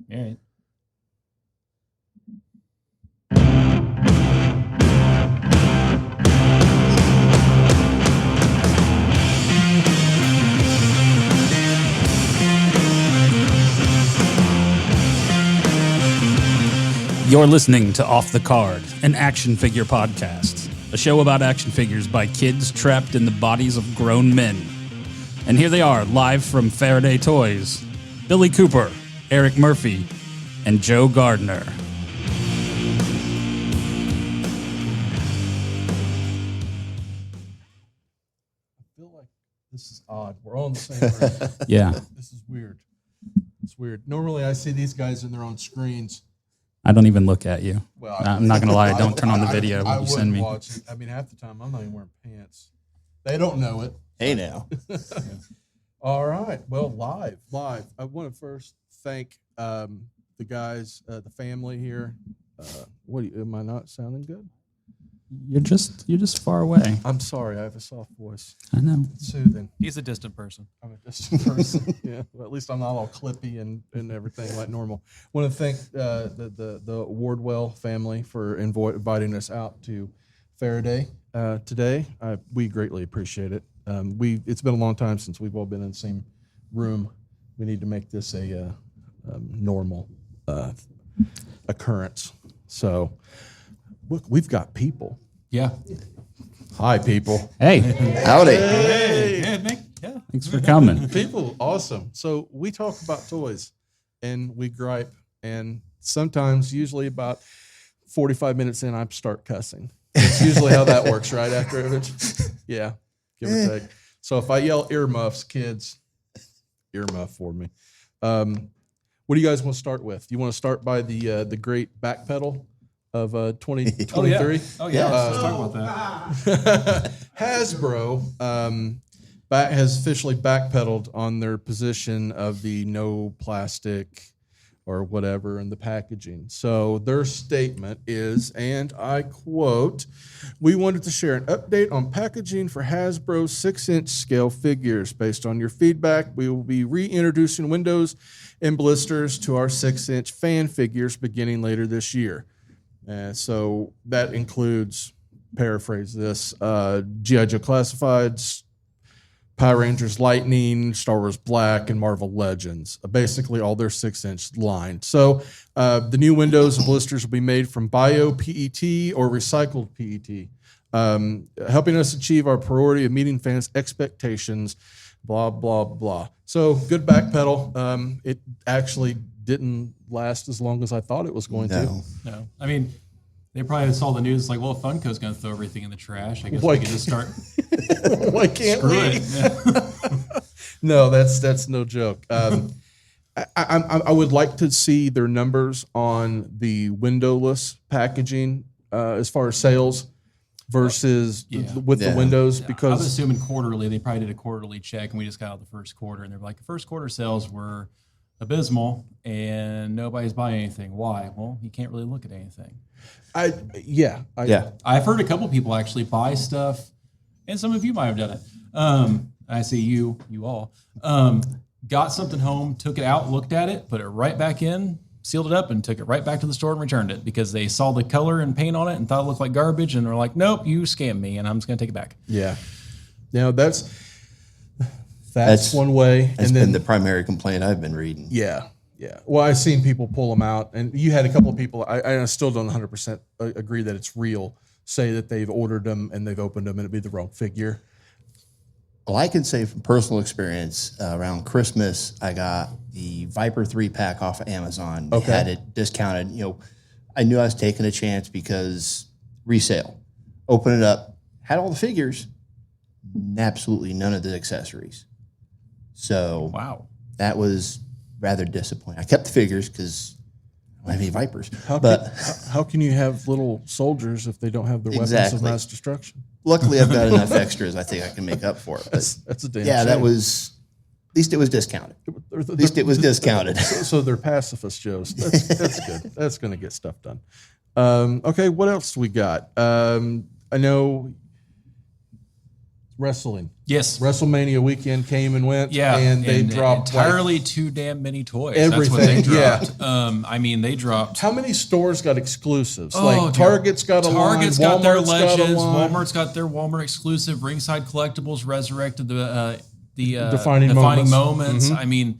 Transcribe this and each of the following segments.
All right. You're listening to Off the Card, an action figure podcast, a show about action figures by kids trapped in the bodies of grown men. And here they are, live from Farady Toys, Billy Cooper, Eric Murphy, and Joe Gardner. I feel like this is odd. We're all in the same room. Yeah. This is weird. It's weird. Normally I see these guys in their own screens. I don't even look at you. Well, I'm not going to lie. I don't turn on the video I you send me. Watch it. I mean, half the time I'm not even wearing pants. They don't know it. Hey now. All right. Well, live. I want to first thank the guys, the family here. Am I not sounding good? You're just far away. I'm sorry. I have a soft voice. I know. It's soothing. He's a distant person. I'm a distant person. Yeah. Well, at least I'm not all clippy and everything like normal. I want to thank the Wardwell family for inviting us out to Farady today. We greatly appreciate it. It's been a long time since we've all been in the same room. We need to make this a normal occurrence. So, look, we've got people. Yeah. Hi, people. Hey, Howdy. Hey. Yeah, Nick. Yeah. thanks for coming. People, awesome. So we talk about toys and we gripe, and sometimes, usually about 45 minutes in, I start cussing. It's usually how that works, right? After it, yeah, give or take. So if I yell earmuffs, kids, earmuff for me. What do you guys want to start with? You want to start by the great back pedal of 2023? Oh yeah. Let's talk about that. Hasbro has officially backpedaled on their position of the no plastic or whatever in the packaging. So their statement is, and I quote, "We wanted to share an update on packaging for Hasbro's 6-inch scale figures. Based on your feedback, we will be reintroducing windows and blisters to our 6-inch fan figures beginning later this year." So that includes, paraphrase this, G.I. Joe Classifieds, Power Rangers Lightning, Star Wars Black, and Marvel Legends. Basically all their 6-inch line. So the new windows and blisters will be made from bio-PET or recycled PET, helping us achieve our priority of meeting fans' expectations, blah, blah, blah. So good back pedal. It actually didn't last as long as I thought it was going to. No. I mean, they probably saw the news like, well, Funko's going to throw everything in the trash. I guess Why we can just start. Why can't Screw we? it. Yeah. No, that's no joke. I would like to see their numbers on the windowless packaging as far as sales versus with the windows, I because was assuming quarterly. They probably did a quarterly check, and we just got out the first quarter, and they're like, the first quarter sales were abysmal, and nobody's buying anything. Why? Well, you can't really look at anything. I've heard a couple people actually buy stuff, and some of you might have done it. I see you all got something home, took it out, looked at it, put it right back in, sealed it up, and took it right back to the store and returned it because they saw the color and paint on it and thought it looked like garbage, and they're like, nope, you scammed me, and I'm just going to take it back. Yeah. Now that's one way. That's and then been the primary complaint I've been reading. Yeah. Well, I've seen people pull them out, and you had a couple of people, I still don't 100% agree that it's real, say that they've ordered them and they've opened them and it'd be the wrong figure. Well, I can say from personal experience, around Christmas, I got the Viper 3-pack off of Amazon. Okay. Had it discounted. I knew I was taking a chance because resale. Open it up, had all the figures, absolutely none of the accessories. So Wow. that was rather disappointing. I kept the figures because I don't have any Vipers. How can you have little soldiers if they don't have their weapons of Exactly. mass destruction? Luckily, I've got enough extras. I think I can make up for it. But That's a damn yeah, shame. At least it was discounted. At least it was discounted. So they're pacifist Joes. That's good. That's going to get stuff done. Okay, what else we got? I know wrestling. Yes. WrestleMania weekend came and went. Yeah. And they dropped entirely too damn many toys. everything. That's what they dropped. Yeah. I mean, they dropped. How many stores got exclusives? Oh, like dude. Target's got a line. Target's got their Walmart's got a Legends. line. Walmart's got their Walmart exclusive. Ringside Collectibles resurrected the Defining moments. Mm-hmm. I mean,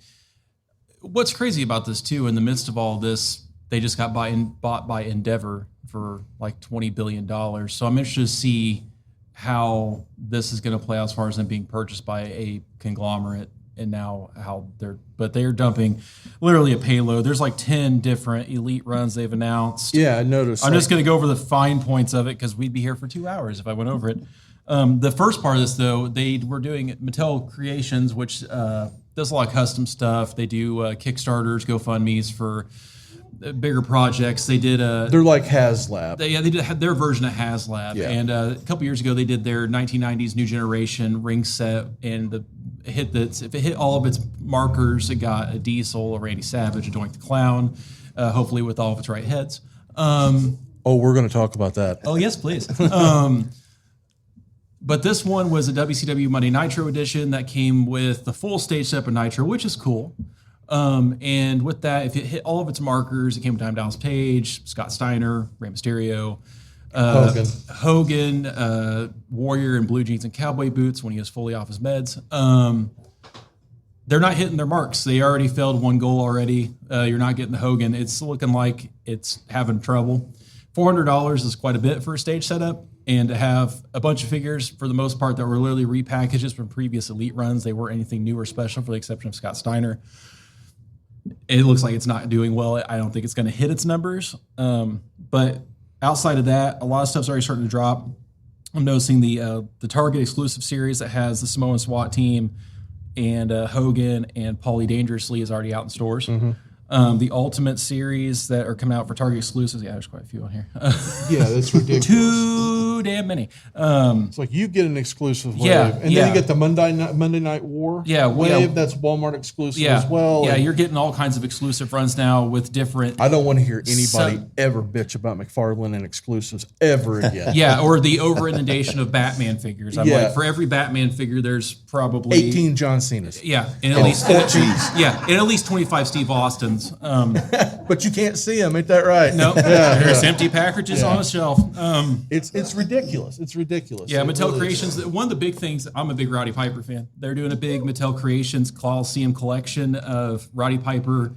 what's crazy about this too? In the midst of all this, they just got bought by Endeavor for like $20 billion. So I'm interested to see how this is going to play out as far as them being purchased by a conglomerate, and now how they're dumping literally a payload. There's like 10 different elite runs they've announced. Yeah, I noticed. I'm just going to go over the fine points of it because we'd be here for 2 hours if I went over it. The first part of this, though, they were doing Mattel Creations, which does a lot of custom stuff. They do Kickstarters, GoFundMes for bigger projects. They did They're like HasLab. they did their version of HasLab. Yeah. And a couple years ago, they did their 1990s New Generation ring set, and if it hit all of its markers, it got a Diesel, a Randy Savage, a Doink the Clown, hopefully with all of its right heads. We're going to talk about that. Oh, yes, please. But this one was a WCW Monday Nitro edition that came with the full stage setup of Nitro, which is cool. And with that, if it hit all of its markers, it came with Diamond Dallas Page, Scott Steiner, Rey Mysterio, Hogan, Warrior in blue jeans and cowboy boots when he was fully off his meds. They're not hitting their marks. They already failed one goal already. You're not getting the Hogan. It's looking like it's having trouble. $400 is quite a bit for a stage setup. And to have a bunch of figures, for the most part, that were literally repackages from previous Elite runs. They weren't anything new or special, for the exception of Scott Steiner. It looks like it's not doing well. I don't think it's going to hit its numbers. But outside of that, a lot of stuff's already starting to drop. I'm noticing the Target exclusive series that has the Samoan SWAT team and Hogan and Paulie Dangerously is already out in stores. Mm-hmm. The Ultimate series that are coming out for Target exclusives. Yeah, there's quite a few on here. Yeah, that's ridiculous. Too damn many. It's like you get an exclusive wave, Yeah, and then you get the Monday Night War wave. That's Walmart exclusive as well. Yeah, and you're getting all kinds of exclusive runs now with different. I don't want to hear anybody ever bitch about McFarlane and exclusives ever again. Yeah, or the over inundation of Batman figures. I'm like, for every Batman figure, there's probably 18 John Cena's. Yeah, and at least and at least 25 Steve Austins. But you can't see them, ain't that right? No, there's empty packages on the shelf. It's ridiculous. It's ridiculous. Yeah, Mattel Creations. One of the big things. I'm a big Roddy Piper fan. They're doing a big Mattel Creations Coliseum collection of Roddy Piper,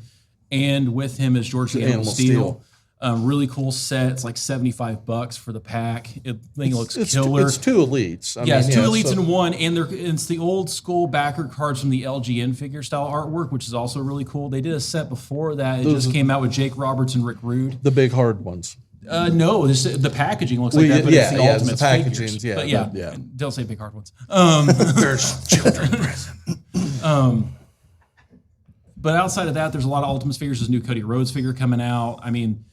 and with him is George the Animal Steele. Really cool set. It's like $75 for the pack. Thing looks killer. It's two elites. It's two elites in one, and it's the old school backer cards from the LGN figure style artwork, which is also really cool. They did a set before that. It just came out with Jake Roberts and Rick Rude. The big hard ones. No, the packaging looks like that, but it's the Ultimate packaging. figures. Yeah, but don't say big hard ones. There's children present. But outside of that, there's a lot of Ultimate figures. There's a new Cody Rhodes figure coming out. I mean,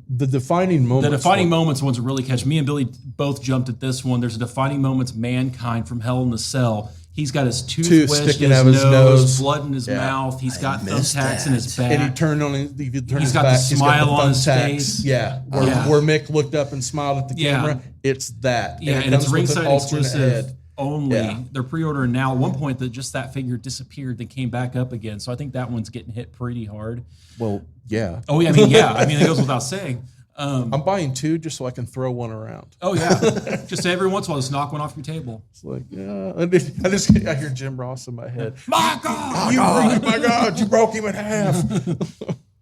the defining moments ones that really catch me and Billy both jumped at this one. There's a defining moments Mankind from Hell in the Cell. He's got his tooth wedged in his nose, blood in his mouth. He's got thumbtacks in his back. And he turned on his, he's got the smile on his face. Yeah, where Mick looked up and smiled at the camera. It's that. Yeah, and it's ringside exclusive only. Yeah. They're pre-ordering now. At one point, that figure disappeared, then came back up again. So I think that one's getting hit pretty hard. Well, yeah. Oh, yeah. I mean, it goes without saying. I'm buying two just so I can throw one around. Oh, yeah. Just every once in a while, just knock one off your table. It's like, I hear Jim Ross in my head. My God! My God, you broke him in half.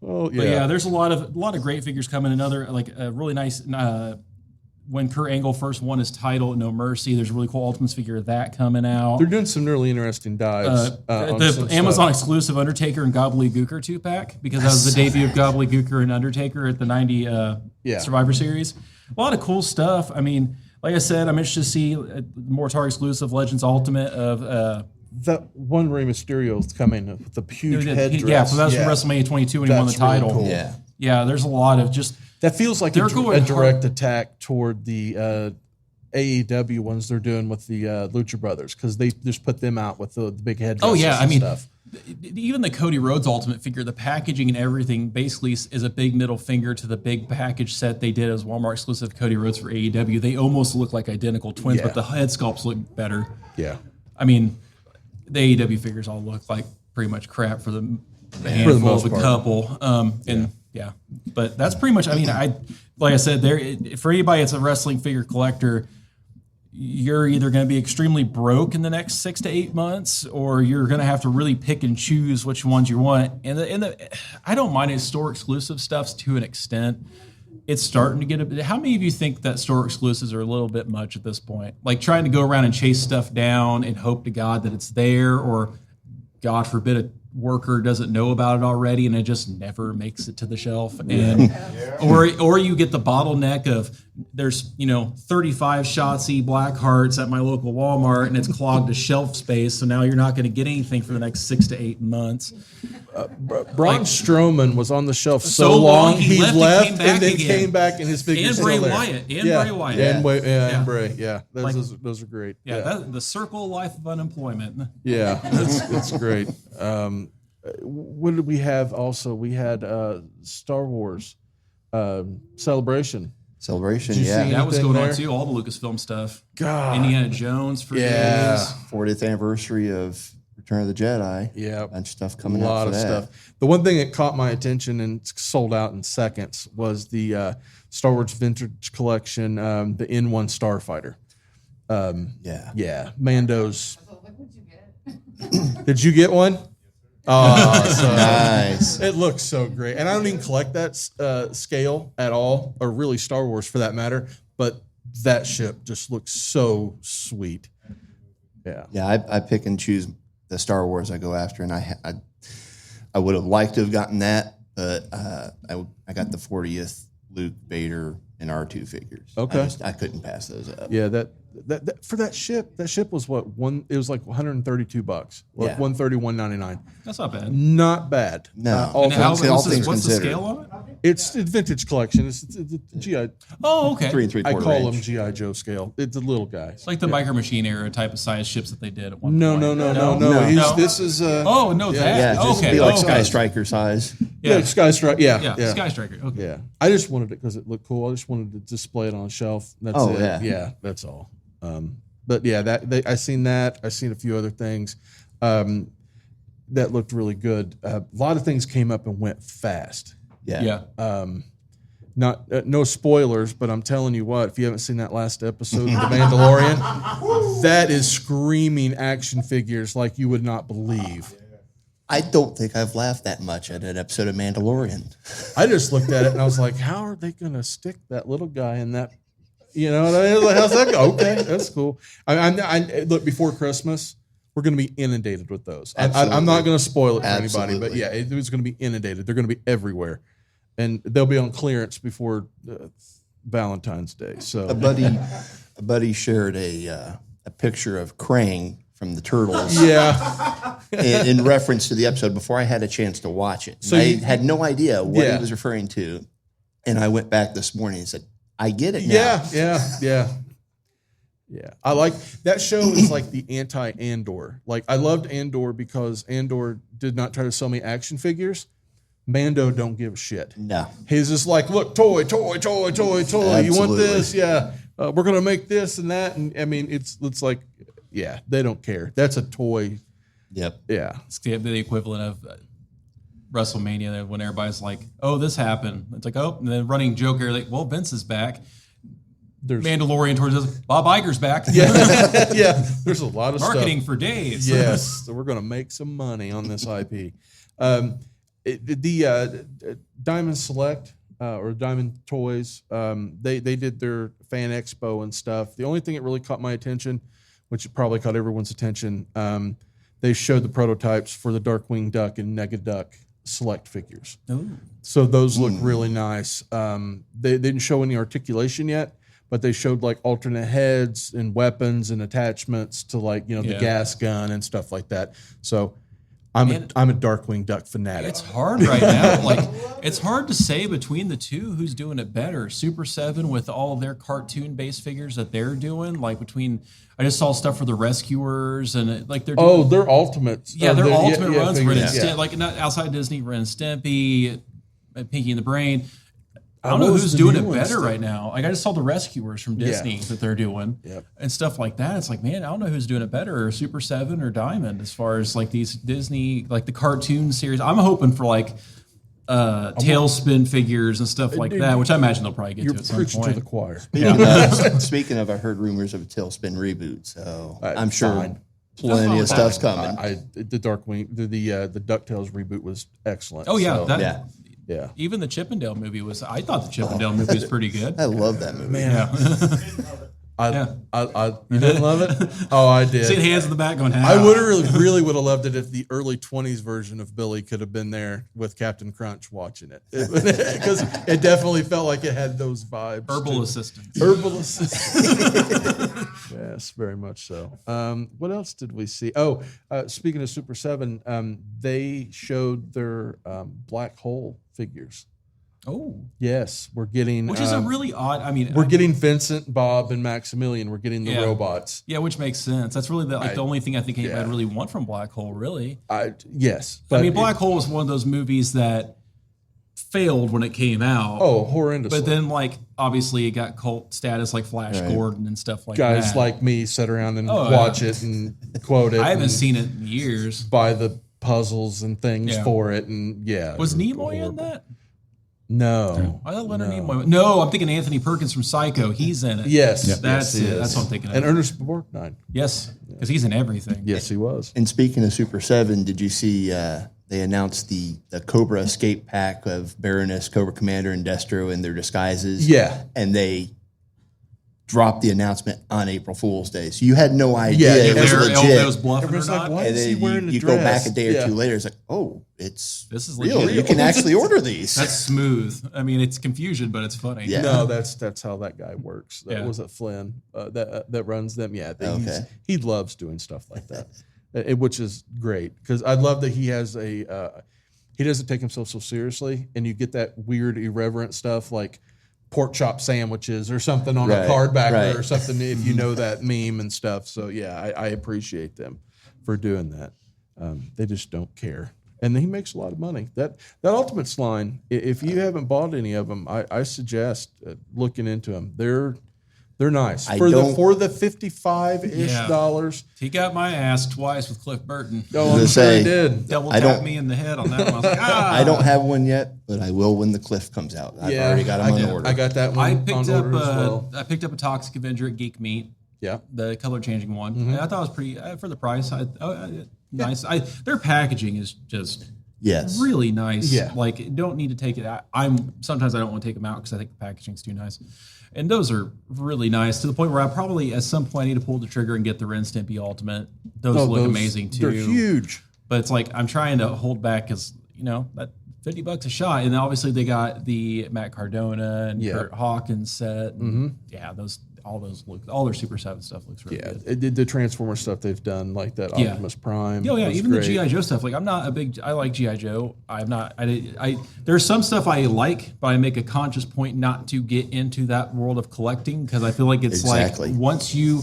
Oh, yeah. But yeah, there's a lot of great figures coming. Another, like, a really nice, when Kurt Angle first won his title at No Mercy, there's a really cool Ultimates figure of that coming out. They're doing some really interesting dives. The Amazon exclusive Undertaker and Gobbledygooker 2-pack, because that was the debut of Gobbledygooker and Undertaker at the 90 Survivor Series. A lot of cool stuff. I mean, like I said, I'm interested to see more Target exclusive Legends Ultimate of... that one Rey Mysterio's coming with the huge headdress. Yeah, so that was from WrestleMania 22 when he won the title. Really cool. Yeah, there's a lot of just... That feels like a direct attack toward the AEW ones they're doing with the Lucha Brothers, because they just put them out with the big head. Oh yeah, I mean, stuff. Even the Cody Rhodes Ultimate figure, the packaging and everything basically is a big middle finger to the big package set they did as Walmart exclusive Cody Rhodes for AEW. They almost look like identical twins, but the head sculpts look better. Yeah. I mean, the AEW figures all look like pretty much crap for the handful of a couple. But that's pretty much, I mean, like I said, for anybody that's a wrestling figure collector, you're either going to be extremely broke in the next 6 to 8 months, or you're going to have to really pick and choose which ones you want. And I don't mind his store exclusive stuff to an extent. It's starting to get a bit. How many of you think that store exclusives are a little bit much at this point? Like trying to go around and chase stuff down and hope to God that it's there, or God forbid a worker doesn't know about it already and it just never makes it to the shelf. And or you get the bottleneck of there's 35 Shotzi Black Hearts at my local Walmart and it's clogged to shelf space, so now you're not going to get anything for the next 6 to 8 months. Braun Strowman was on the shelf so long he left and then came back, and his figures and Bray still there. Wyatt Bray Wyatt and Bray. Yeah, those are great. The circle of life of unemployment. Yeah, that's great. What did we have also? We had Star Wars Celebration. Celebration, Did you see That was going there? on too. All the Lucasfilm stuff. God. Indiana Jones for days. 40th anniversary of Return of the Jedi. Yeah, bunch of stuff coming a up. lot of stuff. The one thing that caught my attention and sold out in seconds was the Star Wars Vintage Collection, the N1 Starfighter. Mando's. What'd you get? Did you get one? Oh, so Nice. It looks so great. And I don't even collect that scale at all, or really Star Wars for that matter, but that ship just looks so sweet. Yeah. I pick and choose the Star Wars I go after, and I would have liked to have gotten that, but I got the 40th Luke, Vader, and R2 figures. Okay. I couldn't pass those up. Yeah, that for that ship was what it was like $132, like $130, $199. That's not bad. Not bad. No. All What's things the considered. scale on it? It's a vintage collection. It's GI. Oh, okay. 3 3/4 I call inch. them GI Joe scale. It's a little guy. It's like the Micro Machine era type of size ships that they did at one No. point. This is. Oh no, that. Yeah, just okay. be like okay. Sky Striker size. Yeah, Sky Strike. Yeah. Sky Striker. Okay. Yeah, I just wanted it because it looked cool. I just wanted to display it on a shelf. That's it. Yeah, that's all. But yeah, I seen that. I seen a few other things that looked really good. A lot of things came up and went fast. Yeah. Not no spoilers, but I'm telling you what, if you haven't seen that last episode of The Mandalorian, that is screaming action figures like you would not believe. I don't think I've laughed that much at an episode of Mandalorian. I just looked at it and I was like, how are they going to stick that little guy in that? You know what I mean? How's that go? Okay, that's cool. I look, before Christmas, we're going to be inundated with those. I'm not going to spoil it for anybody, but yeah, it's going to be inundated. They're going to be everywhere. And they'll be on clearance before Valentine's Day. So A buddy shared a picture of Krang from the Turtles. Yeah. in reference to the episode before I had a chance to watch it. So I had no idea what he was referring to. And I went back this morning and said, I get it now. Yeah. I like that show is like the anti-Andor. Like I loved Andor because Andor did not try to sell me action figures. Mando don't give a shit. No. He's just like, look, toy. You want this? Yeah. We're going to make this and that. And I mean, it's like, yeah, they don't care. That's a toy. Yep. Yeah. It's the equivalent of WrestleMania when everybody's like, oh, this happened. It's like, oh, and then running joke here, like, well, Vince is back. Mandalorian towards us, Bob Iger's back. Yeah. Yeah. There's a lot of marketing stuff. for days. Yes. So we're going to make some money on this IP. The Diamond Select or Diamond Toys, they did their fan expo and stuff. The only thing that really caught my attention, which probably caught everyone's attention, they showed the prototypes for the Darkwing Duck and Negaduck Select figures. Ooh. So those look really nice. They didn't show any articulation yet, but they showed like alternate heads and weapons and attachments to like, the gas gun and stuff like that. So I'm a Darkwing Duck fanatic. It's hard right now. Like It's hard to say between the two who's doing it better. Super 7 with all of their cartoon-based figures that they're doing, like between I just saw stuff for the Rescuers and like they're doing, their ultimates. yeah, their ultimate runs, Ren and figures, like not outside Disney, Ren and Stimpy, Pinky and the Brain. I don't What know was who's the doing new it one better still? right now. Like I just saw the Rescuers from Disney that they're doing Yep. and stuff like that. It's like, man, I don't know who's doing it better, or Super 7 or Diamond, as far as like these Disney, like the cartoon series. I'm hoping for like tailspin figures and stuff like that, which I imagine they'll probably get You're to at some preaching to point. the choir. Speaking of, I heard rumors of a Tailspin reboot, so I'm Fine. sure plenty of stuff's coming. The Darkwing, the DuckTales reboot was excellent. Oh yeah, So, that, yeah, yeah. even the Chippendale movie was. I thought the Chippendale movie was pretty good. I love that movie. Man, Yeah. you didn't love it? Oh, I did. See hands in the back going. I would have really would have loved it if the early 20s version of Billy could have been there with Captain Crunch watching it. Because it definitely felt like it had those vibes. Herbal assistance. Herbal assistance. Yes, very much so. What else did we see? Oh, speaking of Super 7, they showed their black hole figures. Oh, Yes, we're getting... which is a really odd. I mean, we're getting Vincent, Bob, and Maximilian. We're getting the Yeah. robots. yeah, which makes sense. That's really the only thing I think anybody really want from Black Hole. Really, Yes. I mean, Black Hole was one of those movies that failed when it came out. Oh, horrendous. But then, like, obviously, it got cult status, like Flash Gordon and stuff like that. guys like me sit around and Oh, watch it and quote it. I haven't and seen it in years. buy the puzzles and things Yeah. for it. And yeah. Was it Nimoy in horrible. that? No. I thought Leonard Nimoy. No, I'm thinking Anthony Perkins from Psycho. He's in it. Yes. That's yes, he it. is. That's what I'm thinking of. And Ernest Borgnine. Yes, because he's in everything. Yes, he was. And speaking of Super 7, did you see they announced the Cobra escape pack of Baroness, Cobra Commander, and Destro in their disguises? Yeah. And they dropped the announcement on April Fool's Day. So you had no idea Yeah, it was They're- legit. It was bluffing or Everybody's like, not. why And is he then wearing a you dress? go back a day or Yeah. two later, it's like, oh, it's This is real. legit. You can actually order these. That's smooth. I mean, it's confusion, but it's funny. Yeah. No, that's how that guy works. That Yeah. was it Flynn that runs them. Yeah, Okay. he loves doing stuff like that, which is great because I love that he has he doesn't take himself so seriously, and you get that weird irreverent stuff like pork chop sandwiches or something on a Right, card back there right. or something. If you know that meme and stuff, so yeah, I appreciate them for doing that. They just don't care. And he makes a lot of money. That Ultimates line, if you haven't bought any of them, I suggest looking into them. They're nice I for don't- the $55-ish Yeah. dollars. He got my ass twice with Cliff Burton. Oh, gonna I'm sure say, he did. Double I tapped don't- me in the head on that one. I was like, ah. I don't have one yet, but I will when the Cliff comes out. I've already got them on order. I got that one I on picked up order as well. I picked up a Toxic Avenger at Geek Meat, Yeah. the color changing one. Mm-hmm. And I thought it was pretty for the price. Nice. Their packaging is just Yes. really nice. Yeah. Like, don't need to take it out. Sometimes I don't want to take them out because I think the packaging's too nice. And those are really nice to the point where I probably at some point I need to pull the trigger and get the Ren Stimpy Ultimate. Those Oh, look amazing too. They're huge. But it's like I'm trying to hold back because that $50 a shot, and then obviously they got the Matt Cardona and Yeah. Kurt Hawkins set. And yeah, all their Super 7 stuff looks really Yeah, good. the Transformer stuff they've done, like that Yeah. Optimus Prime. Oh yeah, was even great. the GI Joe stuff. Like I'm not a big. I like GI Joe. I'm not. There's some stuff I like, but I make a conscious point not to get into that world of collecting because I feel like it's Exactly. like once you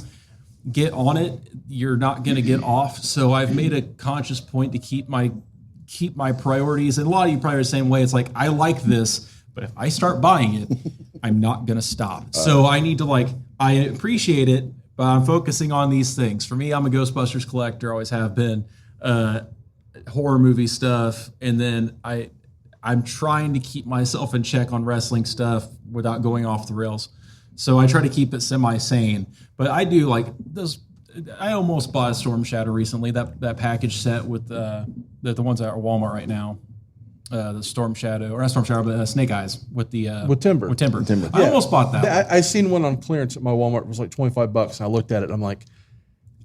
get on it, you're not going to get off. So I've made a conscious point to keep my priorities. And a lot of you probably are the same way. It's like I like this, but if I start buying it, I'm not going to stop. So I need to I appreciate it, but I'm focusing on these things. For me, I'm a Ghostbusters collector, always have been. Horror movie stuff, and then I'm trying to keep myself in check on wrestling stuff without going off the rails. So I try to keep it semi-sane. But I do like those. I almost bought a Storm Shadow recently. That package set with the ones that are at Walmart right now. The Storm Shadow, or not Storm Shadow, but Snake Eyes with Timber. With Timber. I almost bought that. I seen one on clearance at my Walmart. It was like $25, and I looked at it. And I'm like,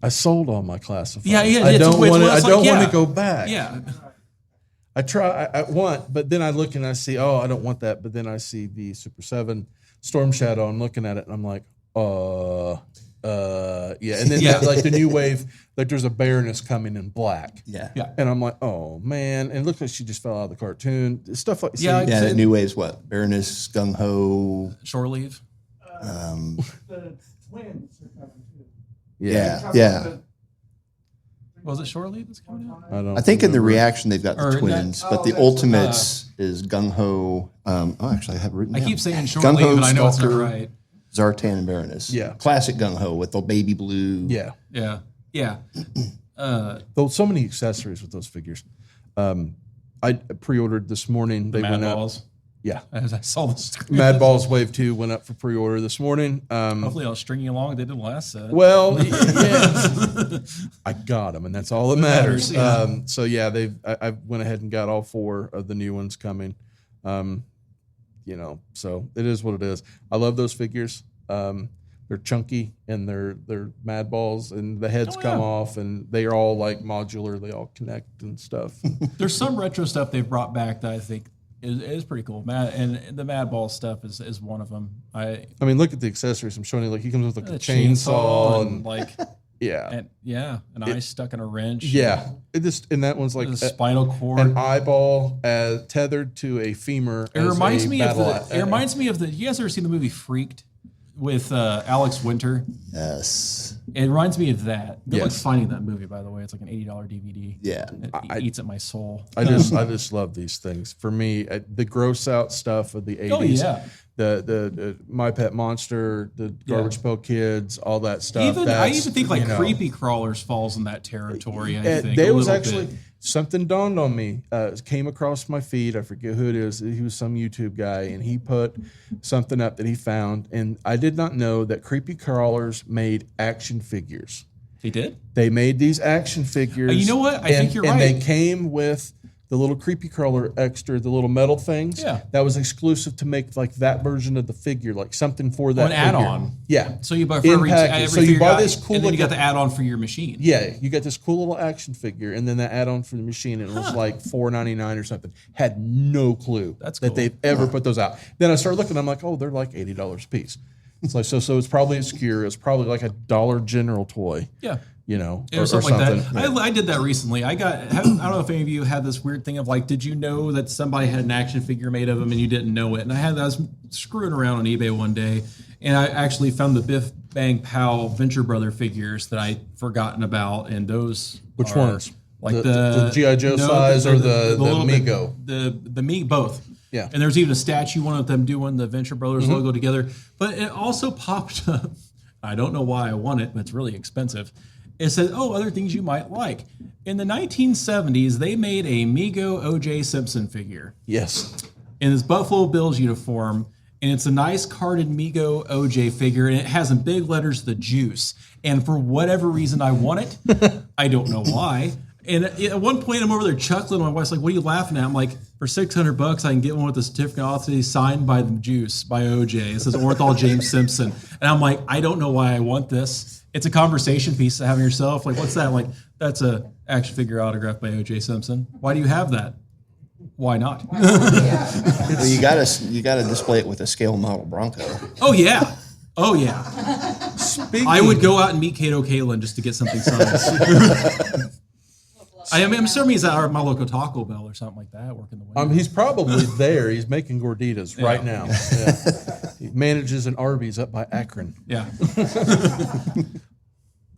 I sold all my classifieds. Yeah, I don't want to. I don't want yeah. to go back. Yeah. I want, but then I look and I see, oh, I don't want that. But then I see the Super 7 Storm Shadow. I'm looking at it and I'm like, Yeah, and then like the new wave, like there's a Baroness coming in black. Yeah. And I'm like, oh man, and it looks like she just fell out of the cartoon. Stuff like Yeah, Yeah, the new wave's what? Baroness, Gung Ho. Shore leave. The twins are coming too. Yeah. Was it shore leave that's coming out? I think in the reaction they've got Or the twins, that- but oh, the that's, Ultimates is Gung Ho. Actually, I have it written I down. keep saying shore Gung Ho, leave, but I know it's not Stalker, right. Zartan and Baroness. Yeah. Classic Gung Ho with the baby blue. Yeah. Yeah. Though so many accessories with those figures. I pre-ordered this morning. They Mad went balls. up. Yeah. As I saw the screen. Mad Balls Wave 2 went up for pre-order this morning. Hopefully I'll string you along. They did last set. Well, yeah, I got them, and that's all that matters. Yeah. So yeah, I went ahead and got all 4 of the new ones coming. So it is what it is. I love those figures. They're chunky and they're mad balls, and the heads come off, and they are all like modular. They all connect and stuff. There's some retro stuff they've brought back that I think is pretty cool. And the Mad Ball stuff is one of them. I mean, look at the accessories I'm showing you. Like he comes with like The a chainsaw and like yeah, an eye stuck in a wrench. yeah. And that one's like The spinal cord. an eyeball tethered to a femur. It reminds me of it reminds me of the. You guys ever seen the movie Freaked with Alex Winter? Yes. It reminds me of that. Good luck Yes. finding that movie, by the way. It's like an $80 DVD. Yeah. It eats at my soul. I just love these things. For me, the gross out stuff of the 80s. Oh, yeah. The My Pet Monster, the Garbage Pail Kids, all that stuff. I even think like Creepy Crawlers falls in that territory. I think there a was little actually bit. something dawned on me. Came across my feed. I forget who it is. He was some YouTube guy, and he put something up that he found. And I did not know that Creepy Crawlers made action figures. They did. They made these action figures. You know what? I think you're and right. they came with the little Creepy Crawler extra, the little metal things. Yeah. That was exclusive to make like that version of the figure, like something for that An figure. add-on. Yeah. So you buy In for package. So you figure buy out, this cool and then you got looking- the add-on for your machine. Yeah, you got this cool little action figure, and then that add-on for the machine, and it was like $4.99 or something. Had no clue That's cool. that they've ever put those out. Then I started looking. I'm like, oh, they're like $80 a piece. It's like so it's probably obscure. It's probably like a Dollar General toy. Yeah. You know, Or something like that. I did that recently. I don't know if any of you had this weird thing of like, did you know that somebody had an action figure made of them and you didn't know it? And I was screwing around on eBay one day, and I actually found the Biff Bang Pow Venture Brother figures that I'd forgotten about, and those. Which are ones? Like The G.I. Joe size or the little bit- Mego? The Me both. Yeah. And there's even a statue, one of them doing the Venture Brothers logo together. But it also popped up. I don't know why I want it, but it's really expensive. It says, other things you might like. In the 1970s, they made a Mego O.J. Simpson figure Yes. in his Buffalo Bills uniform, and it's a nice carded Mego O.J. figure, and it has in big letters the juice. And for whatever reason, I want it. I don't know why. And at one point, I'm over there chuckling. My wife's like, "What are you laughing at?" I'm like, "For $600, I can get one with a certificate of authenticity signed by the Juice by OJ. It says Orthol James Simpson." And I'm like, "I don't know why I want this. It's a conversation piece to have yourself. Like, what's that? I'm like, that's a action figure autographed by OJ Simpson. Why do you have that? Why not? Well, you gotta display it with a scale model Bronco. Oh yeah, oh yeah. Speaking, I would go out and meet Kato Kalin just to get something signed. I'm assuming he's at my local Taco Bell or something like that, working the window. He's probably there. He's making gorditas right now. Yeah. He manages an Arby's up by Akron. Yeah.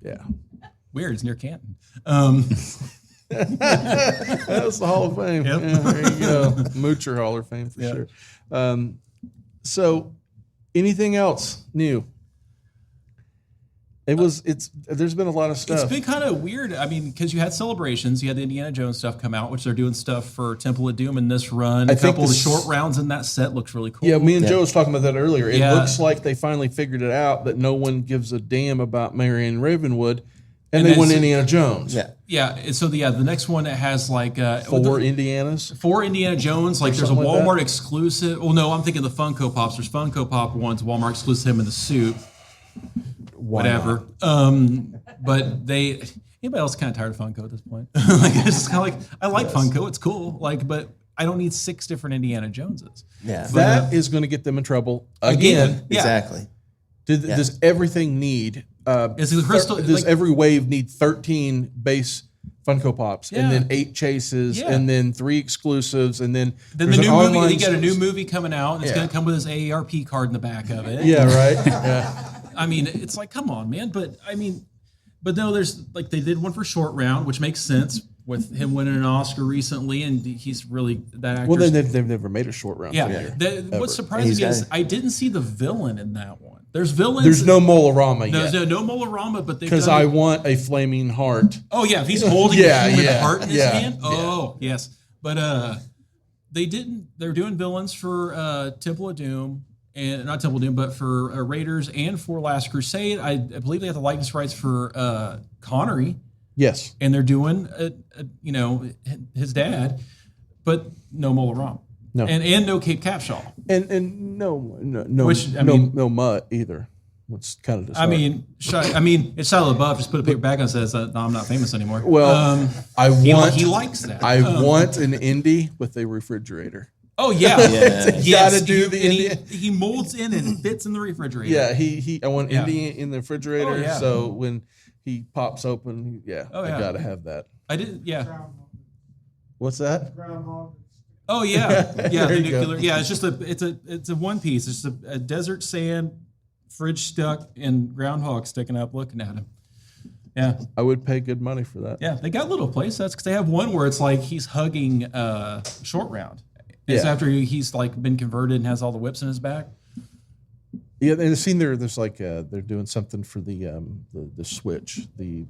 Yeah. Weird. It's near Canton. That's the Hall of Fame. Yep. Yeah, there you go. Moocher Hall of Fame for Yeah. sure. So anything else new? There's been a lot of stuff. It's been kind of weird. I mean, because you had Celebrations, you had the Indiana Jones stuff come out, which they're doing stuff for Temple of Doom in this run. A think couple of the this- short rounds in that set looks really cool. Yeah, me and Joe was talking about that earlier. It Yeah. looks like they finally figured it out that no one gives a damn about Marion Ravenwood, and And they won then- Indiana Jones. Yeah. Yeah. And so the next one it has like Four Indianas. four Indiana Jones. Like there's a something like Walmart that? exclusive. Well, no, I'm thinking the Funko Pops. There's Funko Pop ones, Walmart exclusive, him in the suit. Whatever. But anybody else kind of tired of Funko at this point? Like it's just kind of like I like Funko, it's cool. Like, but I don't need 6 different Indiana Joneses. Yeah. That is going to get them in trouble again. Yeah. Exactly. Does everything need? Is it crystal? Does like, every wave need 13 base Funko Pops, and Yeah. then 8 chases, Yeah. and then 3 exclusives, and then then there's the an new movie, online he got a new source. movie coming out, and it's Yeah. going to come with his AARP card in the back of it. Yeah, right. Yeah. I mean, it's like, come on, man. But no, there's like they did one for Short Round, which makes sense with him winning an Oscar recently, and he's really that actor. Well, then they've never made a short round. yeah. figure. What's surprising He's is got- I didn't see the villain in that one. There's villains. There's no Molarama There's yet. no Molarama, but they Because I want a flaming heart. Oh yeah, if he's holding Yeah, a human yeah, heart in his yeah, hand. Oh yes, but they didn't. They're doing villains for Temple of Doom and not Temple of Doom, but for Raiders and for Last Crusade. I believe they have the likeness rights for Connery, Yes. and they're doing his dad, but no Molarama. No. and no Cape Capshaw. And no, Which, I mean- no mutt either. What's kind of I disheartening. mean, it's Shia LaBeouf. Just put a paper back on and says, "No, I'm not famous anymore." Well, I he want likes that. I want an indie with a refrigerator. Oh yeah, Yeah. You gotta do the and Indian. he molds in and fits in the refrigerator. Yeah, I want Yeah. indie in the refrigerator. Oh, yeah. So when he pops open, Oh, I yeah. gotta have that. I did. Yeah. Groundhog. What's that? Groundhog. Oh yeah, yeah. There The you go. nuclear. Yeah, it's a one piece. It's a desert sand, fridge stuck, and groundhog sticking up looking at him. Yeah, I would pay good money for that. yeah. They got little play sets because they have one where it's like he's hugging Short Round. It's Yeah. after he's like been converted and has all the whips in his back. Yeah, and the scene there's like they're doing something for the switch, the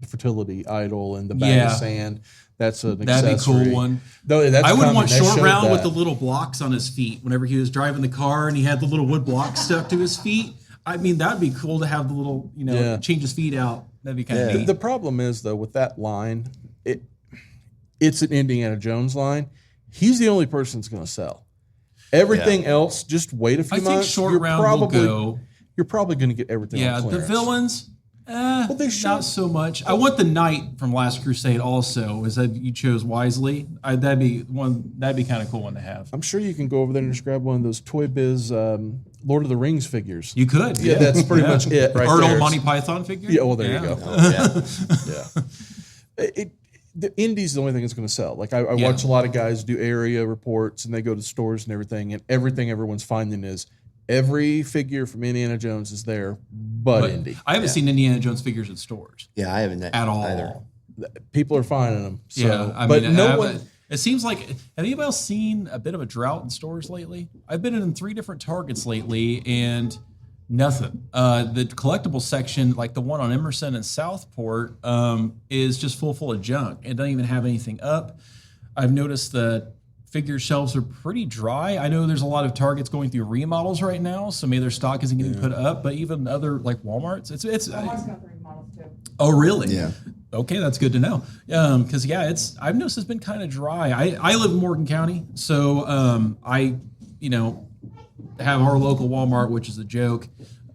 fertility idol and the bag Yeah. of sand. That's an That'd be a accessory. cool one. No, that's I would coming. want They Short showed Round with that. the little blocks on his feet whenever he was driving the car and he had the little wood blocks stuck to his feet. I mean, that'd be cool to have the little, Yeah. change his feet out. That'd be kind of Yeah. neat. The problem is though with that line, it's an Indiana Jones line. He's the only person that's going to sell. Everything else, just wait a few I think months. Short Round will go. You're probably going to get everything. Yeah, on the clearance. villains, they should. not so much. I want the Knight from Last Crusade also. Is that you chose wisely? That'd be kind of cool one to have. I'm sure you can go over there and just grab one of those Toy Biz Lord of the Rings figures. You could. Yeah, that's pretty much it right Or an there. old Monty Python figure. Yeah, well, there you go. Oh, yeah. The indie's the only thing that's going to sell. Like I Yeah. watch a lot of guys do area reports and they go to stores and everything everyone's finding is every figure from Indiana Jones is there, but indie. I haven't seen Indiana Jones figures in stores Yeah, I haven't at all. either. People are finding them. So, Yeah, I but mean, no one. it seems like, have anybody else seen a bit of a drought in stores lately? I've been in 3 different Targets lately and nothing. The collectible section, like the one on Emerson and Southport, is just full of junk. It doesn't even have anything up. I've noticed that figure shelves are pretty dry. I know there's a lot of Targets going through remodels right now, so maybe their stock isn't getting put up. But even other like Walmart's, it's. Walmart's got 3 models too. Oh, really? Yeah. Okay, that's good to know. Because I've noticed it's been kind of dry. I live in Morgan County, so I have our local Walmart, which is a joke,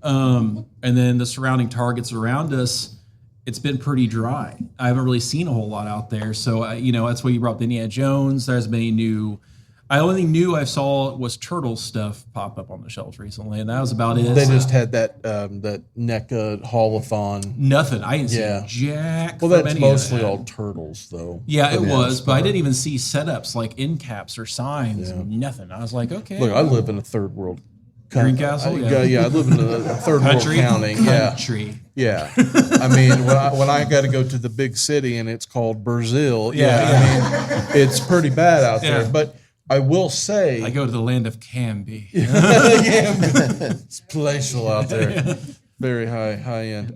and then the surrounding Targets around us. It's been pretty dry. I haven't really seen a whole lot out there, so that's why you brought up the Indiana Jones. There's been new. I only knew I saw was turtle stuff pop up on the shelves recently, and that was about it. They just had that NECA Haul-a-thon. nothing. I didn't Yeah. see jack. Well, from that's any of mostly that. all turtles, though. Yeah, it Yeah, was, but I didn't even see setups like end caps or signs. Nothing. I was like, okay. Look, I live in a third world Greencastle? Yeah, I live in a third country. world county. Yeah, Country. yeah. I mean, when I got to go to the big city and it's called Brazil, I mean, it's pretty bad out there. Yeah. But I will say, I go to the land of Canby. it's palatial out there, very high end.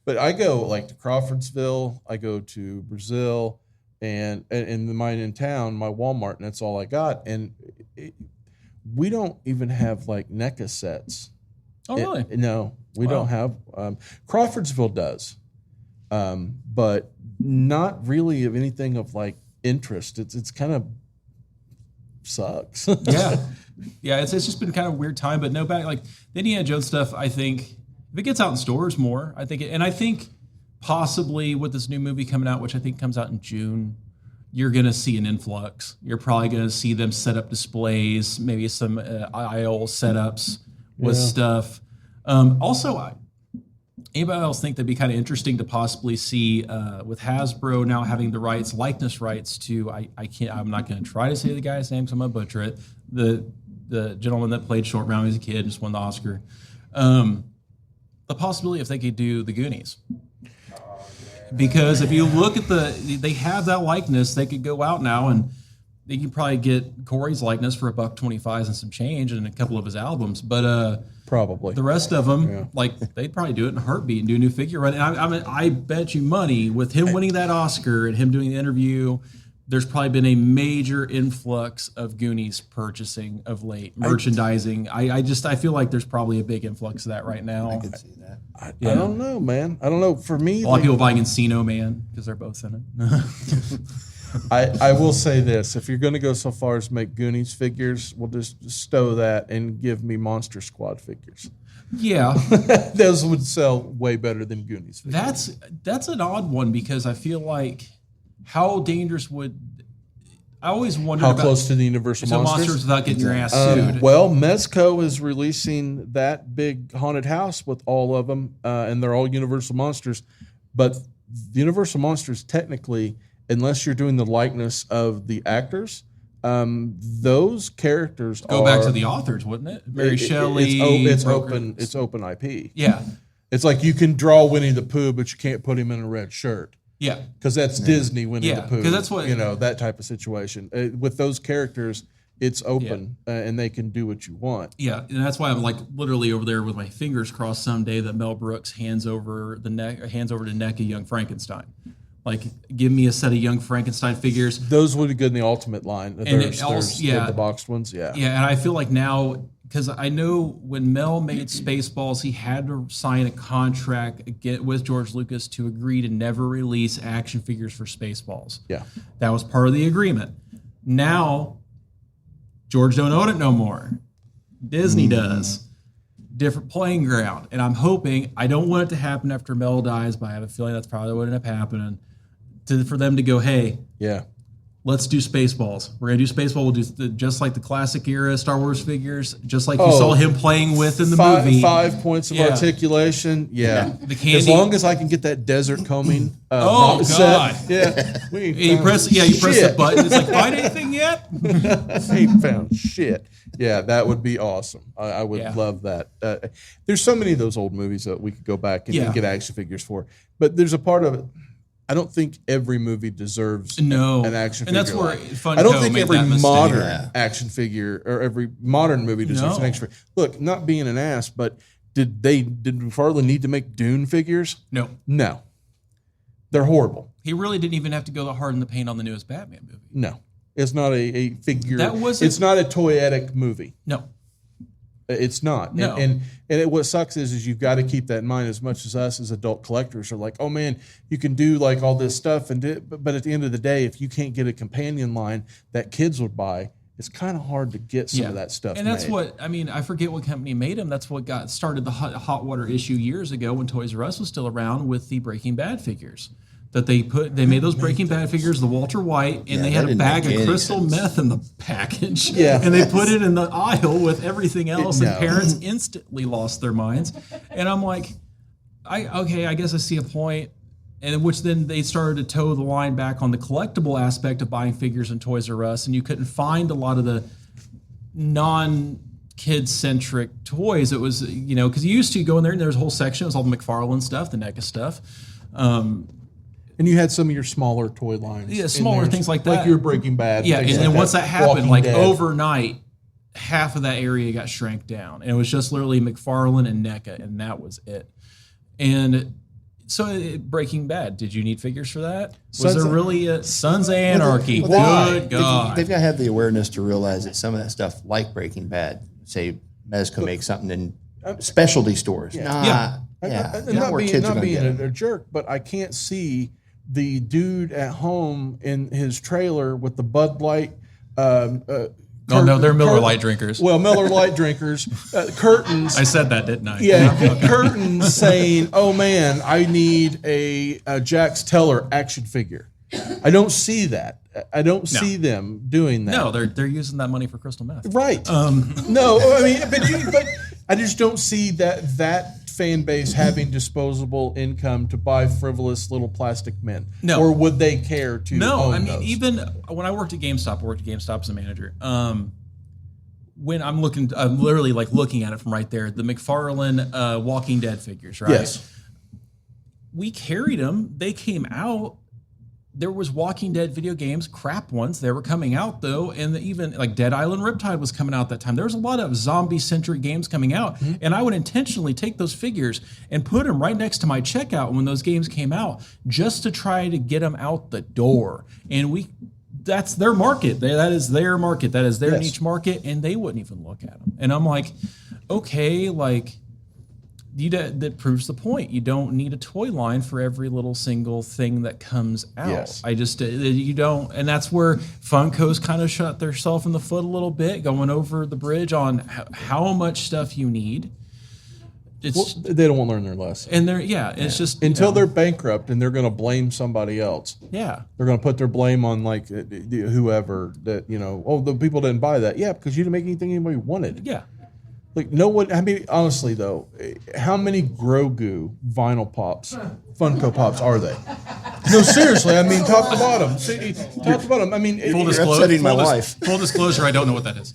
But I go like to Crawfordsville, I go to Brazil, and in mine in town, my Walmart, and that's all I got. And we don't even have like NECA sets. Oh, really? No, we Wow. don't have. Crawfordsville does, but not really of anything of like interest. It's kind of sucks. Yeah. Yeah, it's just been kind of a weird time, but no back like the Indiana Jones stuff, I think if it gets out in stores more, I think possibly with this new movie coming out, which I think comes out in June, you're going to see an influx. You're probably going to see them set up displays, maybe some aisle setups with stuff. Also, anybody else think that'd be kind of interesting to possibly see with Hasbro now having the likeness rights to? I'm not going to try to say the guy's name because I'm going to butcher it. The gentleman that played Short Round as a kid, just won the Oscar. The possibility if they could do the Goonies. Because if you look at they have that likeness, they could go out now and they can probably get Corey's likeness for $1.25 and some change and a couple of his albums. But probably the rest of them, they'd probably do it in a heartbeat and do a new figure run. And I bet you money with him winning that Oscar and him doing the interview, there's probably been a major influx of Goonies purchasing of late, merchandising. I feel like there's probably a big influx of that right now. I could see that. I don't know, man. I don't know. For me, a lot of people buying Encino Man because they're both in it. I will say this: if you're going to go so far as make Goonies figures, we'll just stow that and give me Monster Squad figures. Yeah, those would sell way better than Goonies figures. That's an odd one because I feel like how dangerous would I always wondered how about close to the Universal Monsters without getting your ass sued. Well, Mezco is releasing that big haunted house with all of them, and they're all Universal Monsters. But the Universal Monsters, technically, unless you're doing the likeness of the actors, those characters go back to the authors, wouldn't it? Mary Shelley. It's open. It's open IP. Yeah, it's like you can draw Winnie the Pooh, but you can't put him in a red shirt. Yeah, because that's Disney Winnie the Pooh. Because that's what that type of situation. With those characters, it's open and they can do what you want. Yeah, and that's why I'm like literally over there with my fingers crossed someday that Mel Brooks hands over to NECA Young Frankenstein. Like, give me a set of Young Frankenstein figures. Those would be good in the Ultimate line. There's the boxed ones. Yeah, and I feel like now. Because I know when Mel made Spaceballs, he had to sign a contract with George Lucas to agree to never release action figures for Spaceballs. Yeah. That was part of the agreement. Now, George don't own it no more. Disney does. Different playing ground. And I'm hoping, I don't want it to happen after Mel dies, but I have a feeling that's probably what ended up happening, for them to go, hey, let's do Spaceballs. We're going to do Spaceball. We'll do just like the classic era Star Wars figures, just like you saw him playing with in the movie. 5 points of articulation. Yeah. The candy. As long as I can get that desert combing. God. Set. Yeah. You press the button. It's like, find anything yet? Ain't found shit. Yeah, that would be awesome. I would love that. There's so many of those old movies that we could go back and get action figures for. But there's a part of it. I don't think every movie deserves an action figure. And that's where Funko I don't think made every that mistake. modern action figure or every modern movie deserves an action figure. Look, not being an ass, but did McFarlane need to make Dune figures? No. They're horrible. He really didn't even have to go that hard in the paint on the newest Batman movie. No. It's not a figure. It's not a toyetic movie. No. It's not. No. And what sucks is you've got to keep that in mind as much as us as adult collectors are like, oh man, you can do like all this stuff. But at the end of the day, if you can't get a companion line that kids would buy, it's kind of hard to get some of that stuff And that's made. I forget what company made them. That's what started the hot water issue years ago when Toys R Us was still around with the Breaking Bad figures. That they made those Breaking Bad figures, the Walter White, and they had a bag of crystal meth in the package. Yeah. And they put it in the aisle with everything else, and parents instantly lost their minds. And I'm like, I guess I see a point. And which then they started to toe the line back on the collectible aspect of buying figures in Toys R Us, and you couldn't find a lot of the non-kid-centric toys. It was, because you used to go in there and there was a whole section, it was all the McFarlane stuff, the NECA stuff. And you had some of your smaller toy lines. Yeah, smaller things like that. Like your Breaking Bad. Yeah, and like then once that happened, Walking Dead. overnight, half of that area got shrank down. And it was just literally McFarlane and NECA, and that was it. And so Breaking Bad, did you need figures for that? Was there really a Sons of Anarchy? Good God. They've got to have the awareness to realize that some of that stuff, like Breaking Bad, say Mezco makes something in specialty stores. I'm not being a jerk, but I can't see the dude at home in his trailer with the Bud Light. They're Miller Lite drinkers. Well, Miller Lite drinkers. Curtains. I said that, didn't I? Yeah, curtains saying, "Oh man, I need a Jax Teller action figure." I don't see that. I don't see them doing that. No, they're using that money for crystal meth. Right. No, I mean, but I just don't see that fan base having disposable income to buy frivolous little plastic men. No. Or would they care to own I mean, those? even when I worked at GameStop as a manager. When I'm literally like looking at it from right there, the McFarlane Walking Dead figures, right? Yes. We carried them. They came out. There was Walking Dead video games, crap ones. They were coming out though, and even like Dead Island Riptide was coming out that time. There was a lot of zombie-centric games coming out, and I would intentionally take those figures and put them right next to my checkout when those games came out, just to try to get them out the door. And that's their market. That is their market. That is their niche market, and they wouldn't even look at them. And I'm like, okay, like. That proves the point. You don't need a toy line for every little single thing that comes out. Yes. You don't, and that's where Funko's kind of shot themselves in the foot a little bit, going over the bridge on how much stuff you need. They don't want to learn their lesson. And it's just until they're bankrupt and they're going to blame somebody else. Yeah, they're going to put their blame on like whoever that the people didn't buy that. Yeah, because you didn't make anything anybody wanted. Yeah. Like no one. I mean, honestly though, how many Grogu vinyl pops, Funko Pops are they? No, seriously. I mean, top to bottom. See, top to bottom. I mean, You're upsetting my wife. Full disclosure, I don't know what that is.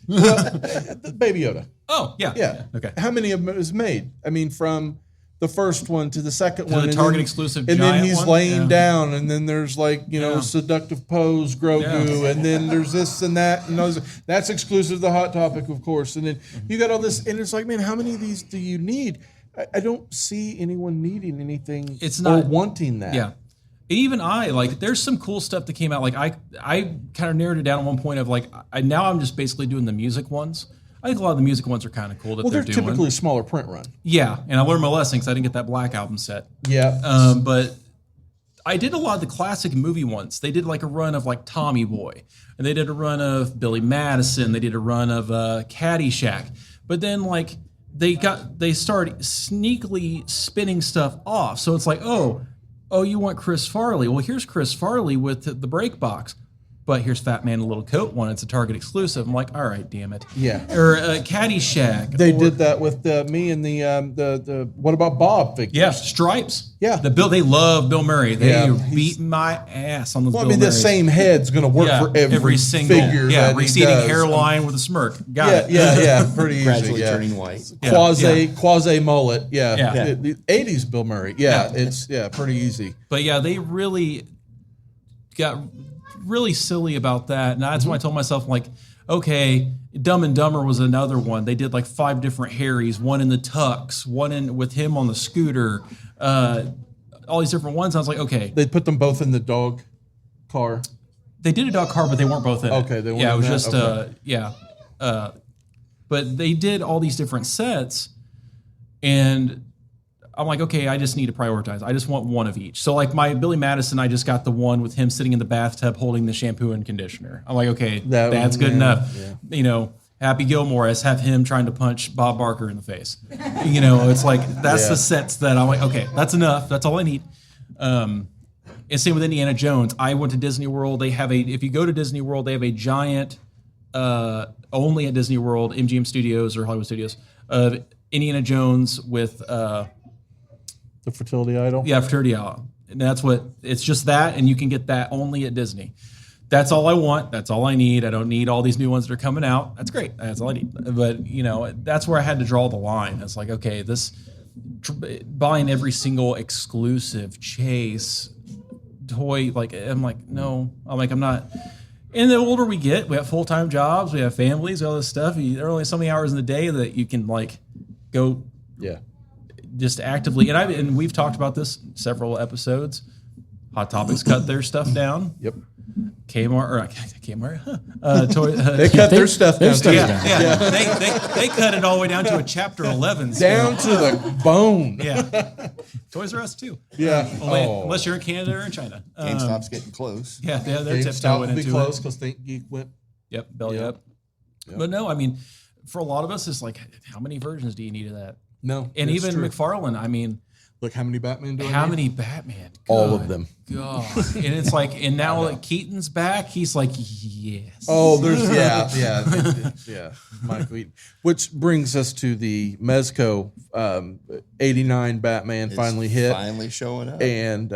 Baby Yoda. Oh yeah. Yeah. Okay. How many of them is made? I mean, from the first one to the second one, the and Target then, exclusive, and then giant he's one? laying down, and then there's like seductive pose Grogu, and then there's this and that, and those. That's exclusive to the Hot Topic, of course. And then you got all this, and it's like, man, how many of these do you need? I don't see anyone needing anything or wanting that. Yeah. Even there's some cool stuff that came out. Like I kind of narrowed it down at one point of like, now I'm just basically doing the music ones. I think a lot of the music ones are kind of cool that they're doing. Typically a smaller print run. Yeah, and I learned my lesson because I didn't get that Black Album set. Yeah. But I did a lot of the classic movie ones. They did like a run of like Tommy Boy, and they did a run of Billy Madison. They did a run of Caddyshack. But then like they started sneakily spinning stuff off. So it's like, oh, you want Chris Farley? Well, here's Chris Farley with the break box. But here's Fat Man in a Little Coat one. It's a Target exclusive. I'm like, all right, damn it. Yeah. Or Caddyshack. They did that with me and the What About Bob figures. Yeah, Stripes. Yeah. They love Bill Murray. They Yeah, beat my ass on those Well, I Bill mean, the Murrays. same head's going to work for every single figure. Yeah, that he receding does. hairline with a smirk. Got it. Yeah, pretty easy. Gradually Yeah. turning white. Quasi mullet. Yeah. Yeah. The 80s Bill Murray. Yeah, it's pretty easy. But yeah, they really got really silly about that. And that's when I told myself, like, okay, Dumb and Dumber was another one. They did like 5 different Harrys, one in the tux, one with him on the scooter, all these different ones. I was like, okay. They put them both in the dog car. They did a dog car, but they weren't both in it. Okay, they weren't Yeah, it in was that? just, but they did all these different sets, and I'm like, okay, I just need to prioritize. I just want one of each. So like my Billy Madison, I just got the one with him sitting in the bathtub holding the shampoo and conditioner. I'm like, okay, that's good enough. Yeah. Happy Gilmore, let's have him trying to punch Bob Barker in the face. It's like, that's the sets that I'm like, okay, that's enough. That's all I need. And same with Indiana Jones. I went to Disney World. If you go to Disney World, they have a giant, only at Disney World, MGM Studios or Hollywood Studios, of Indiana Jones with, The fertility idol? yeah, Fertility Idol. And it's just that, and you can get that only at Disney. That's all I want. That's all I need. I don't need all these new ones that are coming out. That's great. That's all I need. But, that's where I had to draw the line. It's like, okay, buying every single exclusive Chase toy, like, I'm like, no. I'm not. And the older we get, we have full-time jobs, we have families, all this stuff. There are only so many hours in the day that you can, like, go just actively. And we've talked about this several episodes. Hot Topics cut their stuff down. Yep. Kmart. They cut their stuff down. Too. Yeah. They cut it all the way down to a chapter 11. Down to the bone. Yeah. Toys R Us too. Yeah. Unless you're in Canada or in China. GameStop's getting close. Yeah, they're GameStop tiptoeing will be into close it. because Think Geek went. Yep, belly Yep. up. But no, I mean, for a lot of us, it's like, how many versions do you need of that? No. And it's even true. McFarlane, I mean, Look, how many Batman do I How need? many Batman? All Good of them. God. And it's like, and now that Keaton's back, he's like, yes. Oh, there's yeah, Mike Wheaton. Which brings us to the Mezco 89 Batman finally hit, Finally showing up. and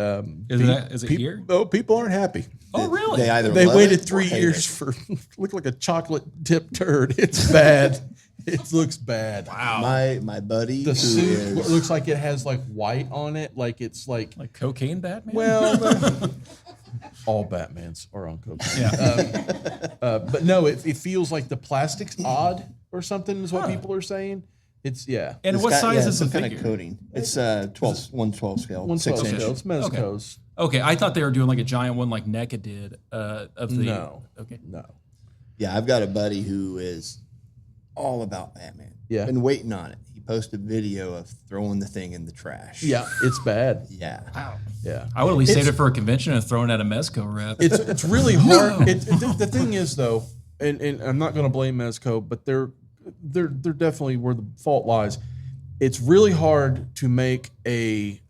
Is it here? Oh, people aren't happy. Oh, really? They love waited it 3 or hate years it. for look like a chocolate tipped turd. It's bad. It looks bad. Wow. My buddy. The who suit is- looks like it has like white on it, like it's like cocaine Batman? well, all Batmans are on cocaine. Yeah. But no, it feels like the plastic's odd or something is what people are saying. It's and it's what got- size is the some kind figure? of coating. It's 112 scale. 112 6 inch. scale. It's Mezco's. Okay, I thought they were doing like a giant one like NECA did of the. No. Okay. No. Yeah, I've got a buddy who is all about Batman. Yeah. Been waiting on it. He posted a video of throwing the thing in the trash. Yeah, it's bad. Yeah. Wow. Yeah. I would at least saved it for a convention and thrown it at a Mezco rep. It's really hard. The thing is though, and I'm not going to blame Mezco, but they're definitely where the fault lies. It's really hard to make a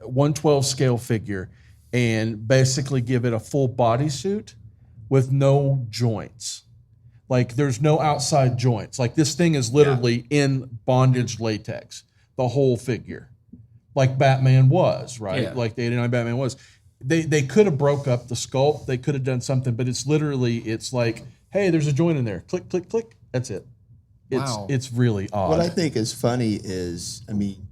112 scale figure and basically give it a full bodysuit with no joints. Like there's no outside joints. Like this thing is literally in bondage latex, the whole figure, like Batman was, right? Yeah. Like the 89 Batman was. They could have broke up the sculpt. They could have done something, but it's like, hey, there's a joint in there. Click, click, click. That's it. Wow. It's really odd. What I think is funny is, I mean,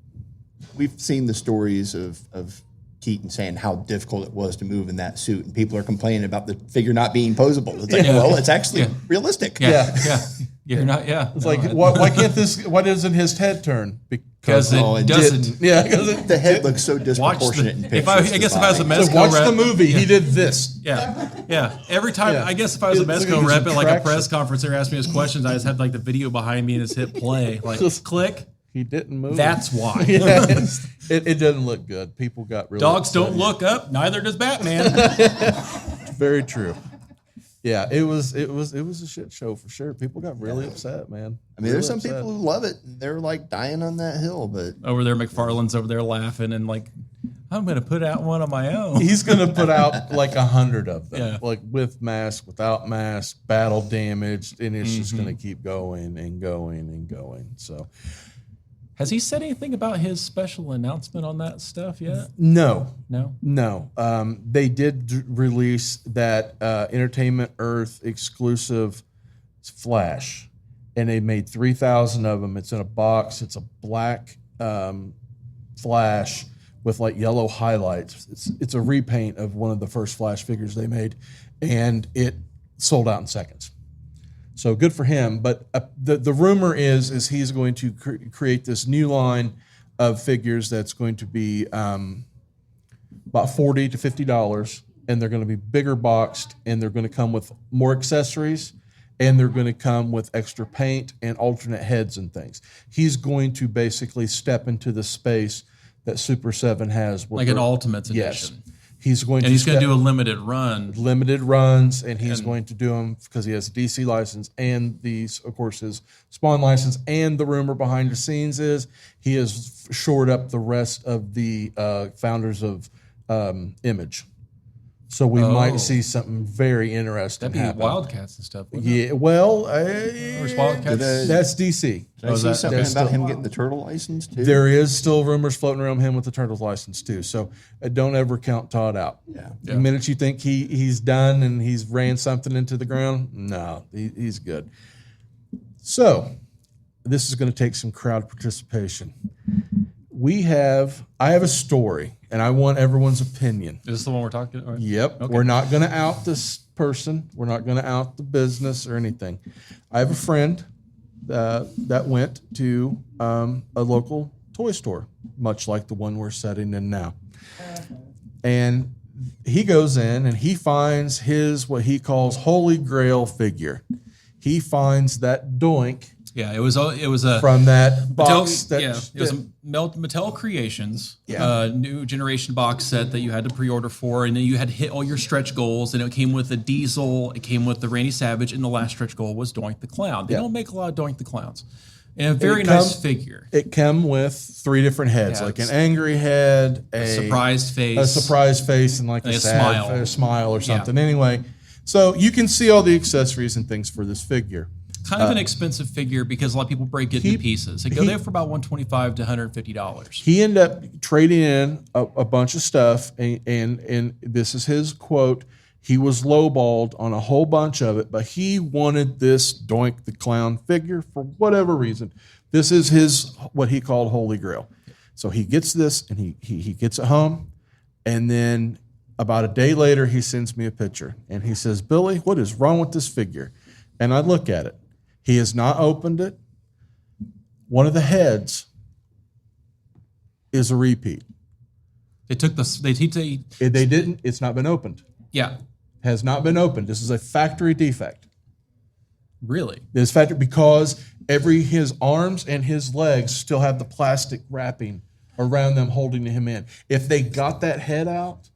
we've seen the stories of Keaton saying how difficult it was to move in that suit, and people are complaining about the figure not being posable. It's like, well, it's actually realistic. Yeah. You're not. Yeah. It's like, why can't this? Why doesn't his head turn? Because it doesn't. didn't. Yeah, because The head looks so Watch disproportionate in the. pictures. I guess if I was a body. Mezco watch rep, the movie. He did this. Yeah. Every time, Yeah. I guess if I was a It's like Mezco there's rep some at like a traction. press conference, they were asking me his questions. I just had like the video behind me and just hit play, like click. He didn't move. That's why. Yeah, it doesn't look good. People got really Dogs upset. don't look up. Neither does Batman. Very true. Yeah, it was a shit show for sure. People got really upset, man. I mean, there's some Really upset. people who love it. They're like dying on that hill, but Over there, McFarlane's over there laughing and like, I'm going to put out one on my own. He's gonna put out like 100 of them, Yeah. like with mask, without mask, battle damaged, and it's just Mm-hmm. gonna keep going and going and going. So Has he said anything about his special announcement on that stuff yet? no. No. They did release that Entertainment Earth exclusive Flash, and they made 3,000 of them. It's in a box. It's a black Flash with like yellow highlights. It's a repaint of one of the first Flash figures they made, and it sold out in seconds. So good for him. But the rumor is he's going to create this new line of figures that's going to be about $40 to $50, and they're going to be bigger boxed, and they're going to come with more accessories, and they're going to come with extra paint and alternate heads and things. He's going to basically step into the space that Super 7 has. Like an Ultimates Yes. edition. He's going And he's going to do a limited run. limited runs, and he's going to do them because he has a DC license and these, of course, his Spawn license. And the rumor behind the scenes is he has shored up the rest of the founders of Image. So we might see something very interesting That'd be happen. Wildcats and stuff. wouldn't it? Yeah, well, Or Wildcats. that's DC. did I see something that's about still- him getting the turtle license too? There is still rumors floating around him with the Turtles license too. So don't ever count Todd out. Yeah. The minute you think he's done and he's ran something into the ground, no, he's good. So this is going to take some crowd participation. I have a story, and I want everyone's opinion. Is this the one we're talking about? Yep. We're not going to out this person. We're not going to out the business or anything. I have a friend that went to a local toy store, much like the one we're setting in now. And he goes in and he finds his, what he calls Holy Grail figure. He finds that Doink Yeah, it was a from that Mattel, box. it was a Mattel Creations, Yeah. new generation box set that you had to pre-order for, and then you had to hit all your stretch goals, and it came with the Diesel, it came with the Randy Savage, and the last stretch goal was Doink the Clown. They Yeah. don't make a lot of Doink the Clowns. And a very nice figure. It came with 3 different heads, Yeah, like an angry head, a surprised face, a surprised face, and like a sad smile or something. Anyway, so you can see all the accessories and things for this figure. Kind of an expensive figure because a lot of people break it into pieces. They go there for about $125 to $150. He ended up trading in a bunch of stuff, and this is his quote. He was lowballed on a whole bunch of it, but he wanted this Doink the Clown figure for whatever reason. This is his, what he called Holy Grail. So he gets this, and he gets it home, and then about a day later, he sends me a picture, and he says, Billy, what is wrong with this figure? And I look at it. He has not opened it. One of the heads is a repeat. They took they didn't. It's not been opened. Yeah. Has not been opened. This is a factory defect. Really? This factory because his arms and his legs still have the plastic wrapping around them holding him in. If they got that head out,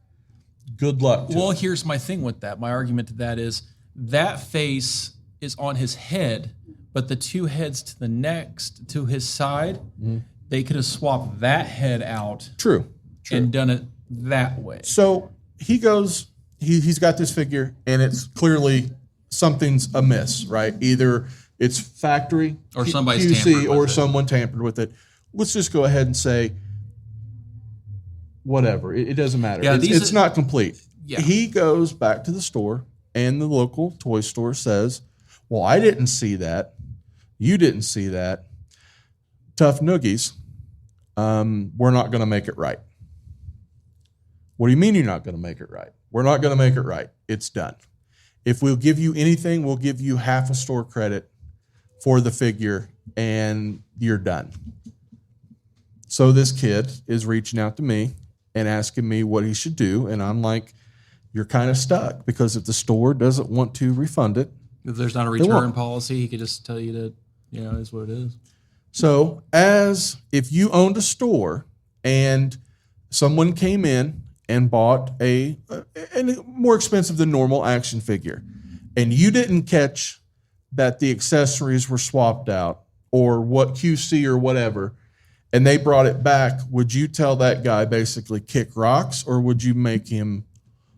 good luck to him. Here's my thing with that. My argument to that is that face is on his head, but the 2 heads to his side, they could have swapped that head out. True. And done it that way. So he goes, he's got this figure, and it's clearly something's amiss, right? Either it's factory or somebody's QC tampered with or it. someone tampered with it. Let's just go ahead and say whatever. It doesn't matter. Yeah, it's not complete. Yeah. He goes back to the store, and the local toy store says, well, I didn't see that. You didn't see that. Tough noogies. We're not going to make it right. What do you mean you're not going to make it right? We're not going to make it right. It's done. If we'll give you anything, we'll give you half a store credit for the figure, and you're done. So this kid is reaching out to me and asking me what he should do, and I'm like, you're kind of stuck, because if the store doesn't want to refund it, if there's not a return policy, he could just tell you to, is what it is. So as if you owned a store and someone came in and bought a more expensive than normal action figure, and you didn't catch that the accessories were swapped out or what QC or whatever, and they brought it back, would you tell that guy basically kick rocks, or would you make him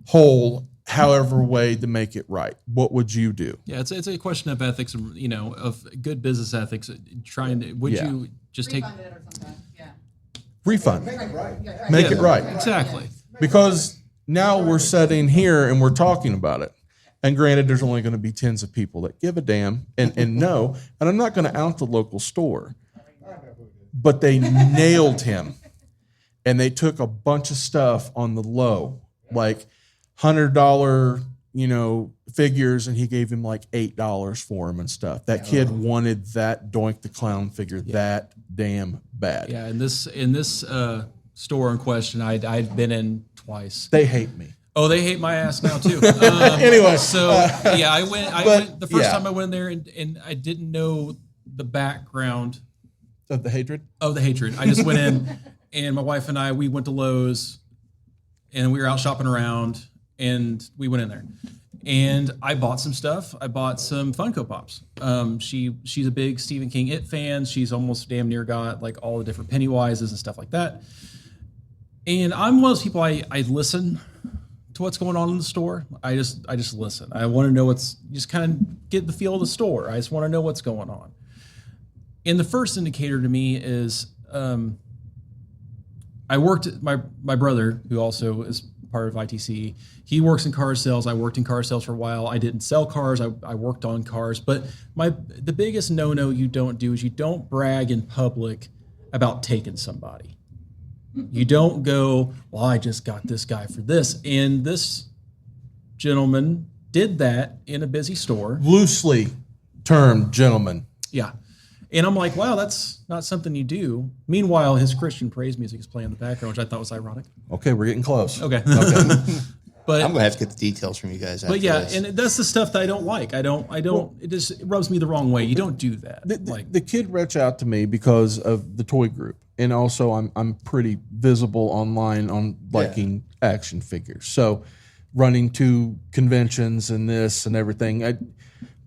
whole however way to make it right? What would you do? Yeah, it's a question of ethics, of good business ethics. Would you just Refund it or something. Yeah. Refund. Make it right. Make it right. Exactly. Because now we're sitting here and we're talking about it. And granted, there's only going to be tens of people that give a damn and know. And I'm not going to out the local store. But they nailed him. And they took a bunch of stuff on the low. Like $100, figures, and he gave him like $8 for them and stuff. That kid wanted that Doink the Clown figure that damn bad. Yeah, in this store in question, I'd been in twice. They hate me. Oh, they hate my ass now too. Anyway, so yeah, I went the first time I went in there, and I didn't know the background Of the hatred? of the hatred. I just went in, and my wife and we went to Lowe's, and we were out shopping around, and we went in there. And I bought some stuff. I bought some Funko Pops. She's a big Stephen King It fan. She's almost damn near got like all the different Pennywises and stuff like that. And I'm one of those people, I listen to what's going on in the store. I just listen. I want to know just kind of get the feel of the store. I just want to know what's going on. And the first indicator to me is I worked my brother, who also is part of ITC. He works in car sales. I worked in car sales for a while. I didn't sell cars. I worked on cars. But the biggest no-no you don't do is you don't brag in public about taking somebody. You don't go, well, I just got this guy for this. And this gentleman did that in a busy store. Loosely termed gentleman. Yeah. And I'm like, wow, that's not something you do. Meanwhile, his Christian praise music is playing in the background, which I thought was ironic. Okay, we're getting close. Okay. I'm But gonna have to get the details from you guys. After but yeah, this. and that's the stuff that I don't like. I don't. It rubs me the wrong way. You don't do that. The kid reached out to me because of the toy group, and also I'm pretty visible online on liking action figures. So running to conventions and this and everything,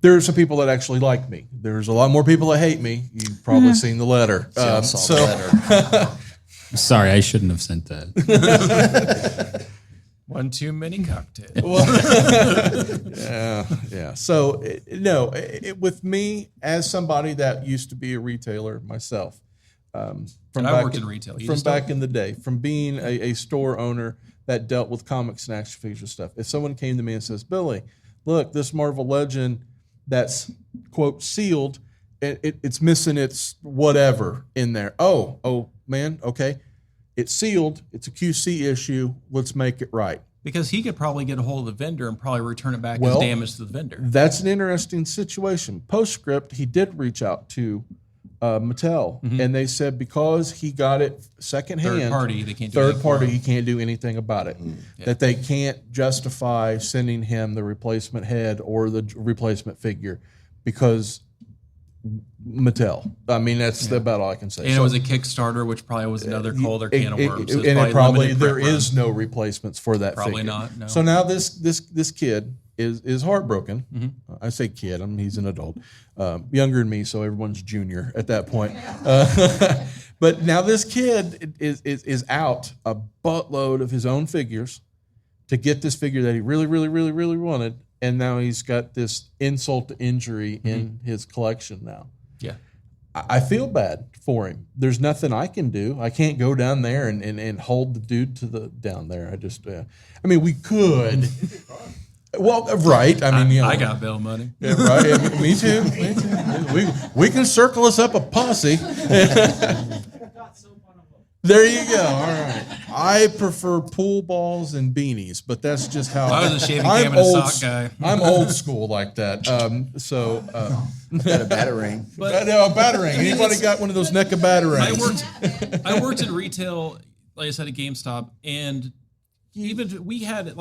There are some people that actually like me. There's a lot more people that hate me. You've probably seen the letter. I saw the letter. Sorry, I shouldn't have sent that. One too many cocktails. Yeah. So, with me, as somebody that used to be a retailer myself, from And I back worked in retail. You from just back don't- in the day, from being a store owner that dealt with comics and action figure stuff. If someone came to me and says, Billy, look, this Marvel Legend that's, quote, sealed, it's missing its whatever in there. Oh, man, okay. It's sealed. It's a QC issue. Let's make it right. Because he could probably get a hold of the vendor and probably return it back Well, as damage to the vendor. That's an interesting situation. Postscript, he did reach out to Mattel, and they said because he got it secondhand, Third party, they can't do third anything for party, him. he can't do anything about it. That they can't justify sending him the replacement head or the replacement figure because Mattel. I mean, that's about all I can say. And So- it was a Kickstarter, which probably was another colder can of worms. and It's it probably limited there print run. is no replacements for that Probably figure. not, no. So now this kid is heartbroken. Mm-hmm. I say kid. I mean he's an adult, younger than me, so everyone's junior at that point. But now this kid is out a buttload of his own figures to get this figure that he really, really, really, really wanted, and now he's got this insult to injury in his collection now. Yeah. I feel bad for him. There's nothing I can do. I can't go down there and hold the dude to the down there. I just, I mean, we could. Well, right. I mean, I got bail money. Yeah, right. Yeah, me too. Me too. We can circle us up a posse. There you go. All right. I prefer pool balls and beanies, but that's just how I was a shaving I'm cam and a old sock guy. I'm old school like that. Got a batarang. A batarang. Anybody got one of those NECA batarangs? I worked in retail, like I said, at GameStop, and even we had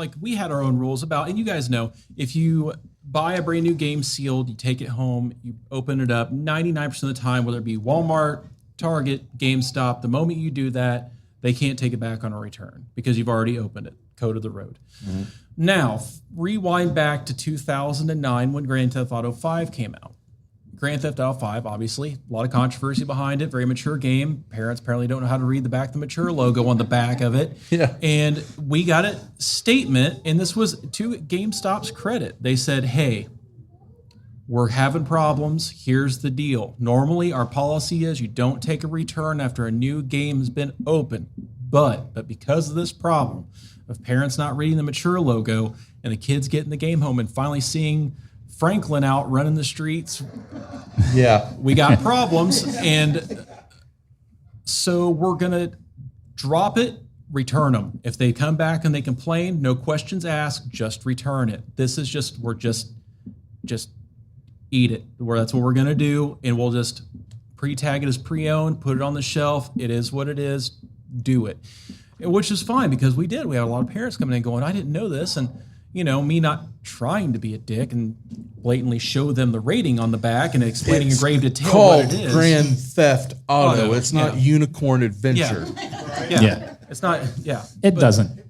our own rules about, and you guys know, if you buy a brand new game sealed, you take it home, you open it up, 99% of the time, whether it be Walmart, Target, GameStop, the moment you do that, they can't take it back on a return because you've already opened it. Code of the road. Mm-hmm. Now, rewind back to 2009 when Grand Theft Auto 5 came out. Grand Theft Auto 5, obviously, a lot of controversy behind it. Very mature game. Parents apparently don't know how to read the back of the mature logo on the back of it. Yeah. And we got a statement, and this was to GameStop's credit. They said, hey, we're having problems. Here's the deal. Normally, our policy is you don't take a return after a new game has been opened. But because of this problem of parents not reading the mature logo and the kids getting the game home and finally seeing Franklin out running the streets, Yeah. we got problems. And so we're going to drop it, return them. If they come back and they complain, no questions asked, just return it. This is just, we're just eat it. That's what we're going to do. And we'll just pre-tag it as pre-owned, put it on the shelf. It is what it is. Do it. Which is fine because we did. We had a lot of parents coming in going, I didn't know this. And, me not trying to be a dick and blatantly show them the rating on the back and explaining in grave detail Called what it is. Grand Theft Auto. Auto, It's not yeah. Unicorn Adventure. Yeah. It's not, yeah. It doesn't.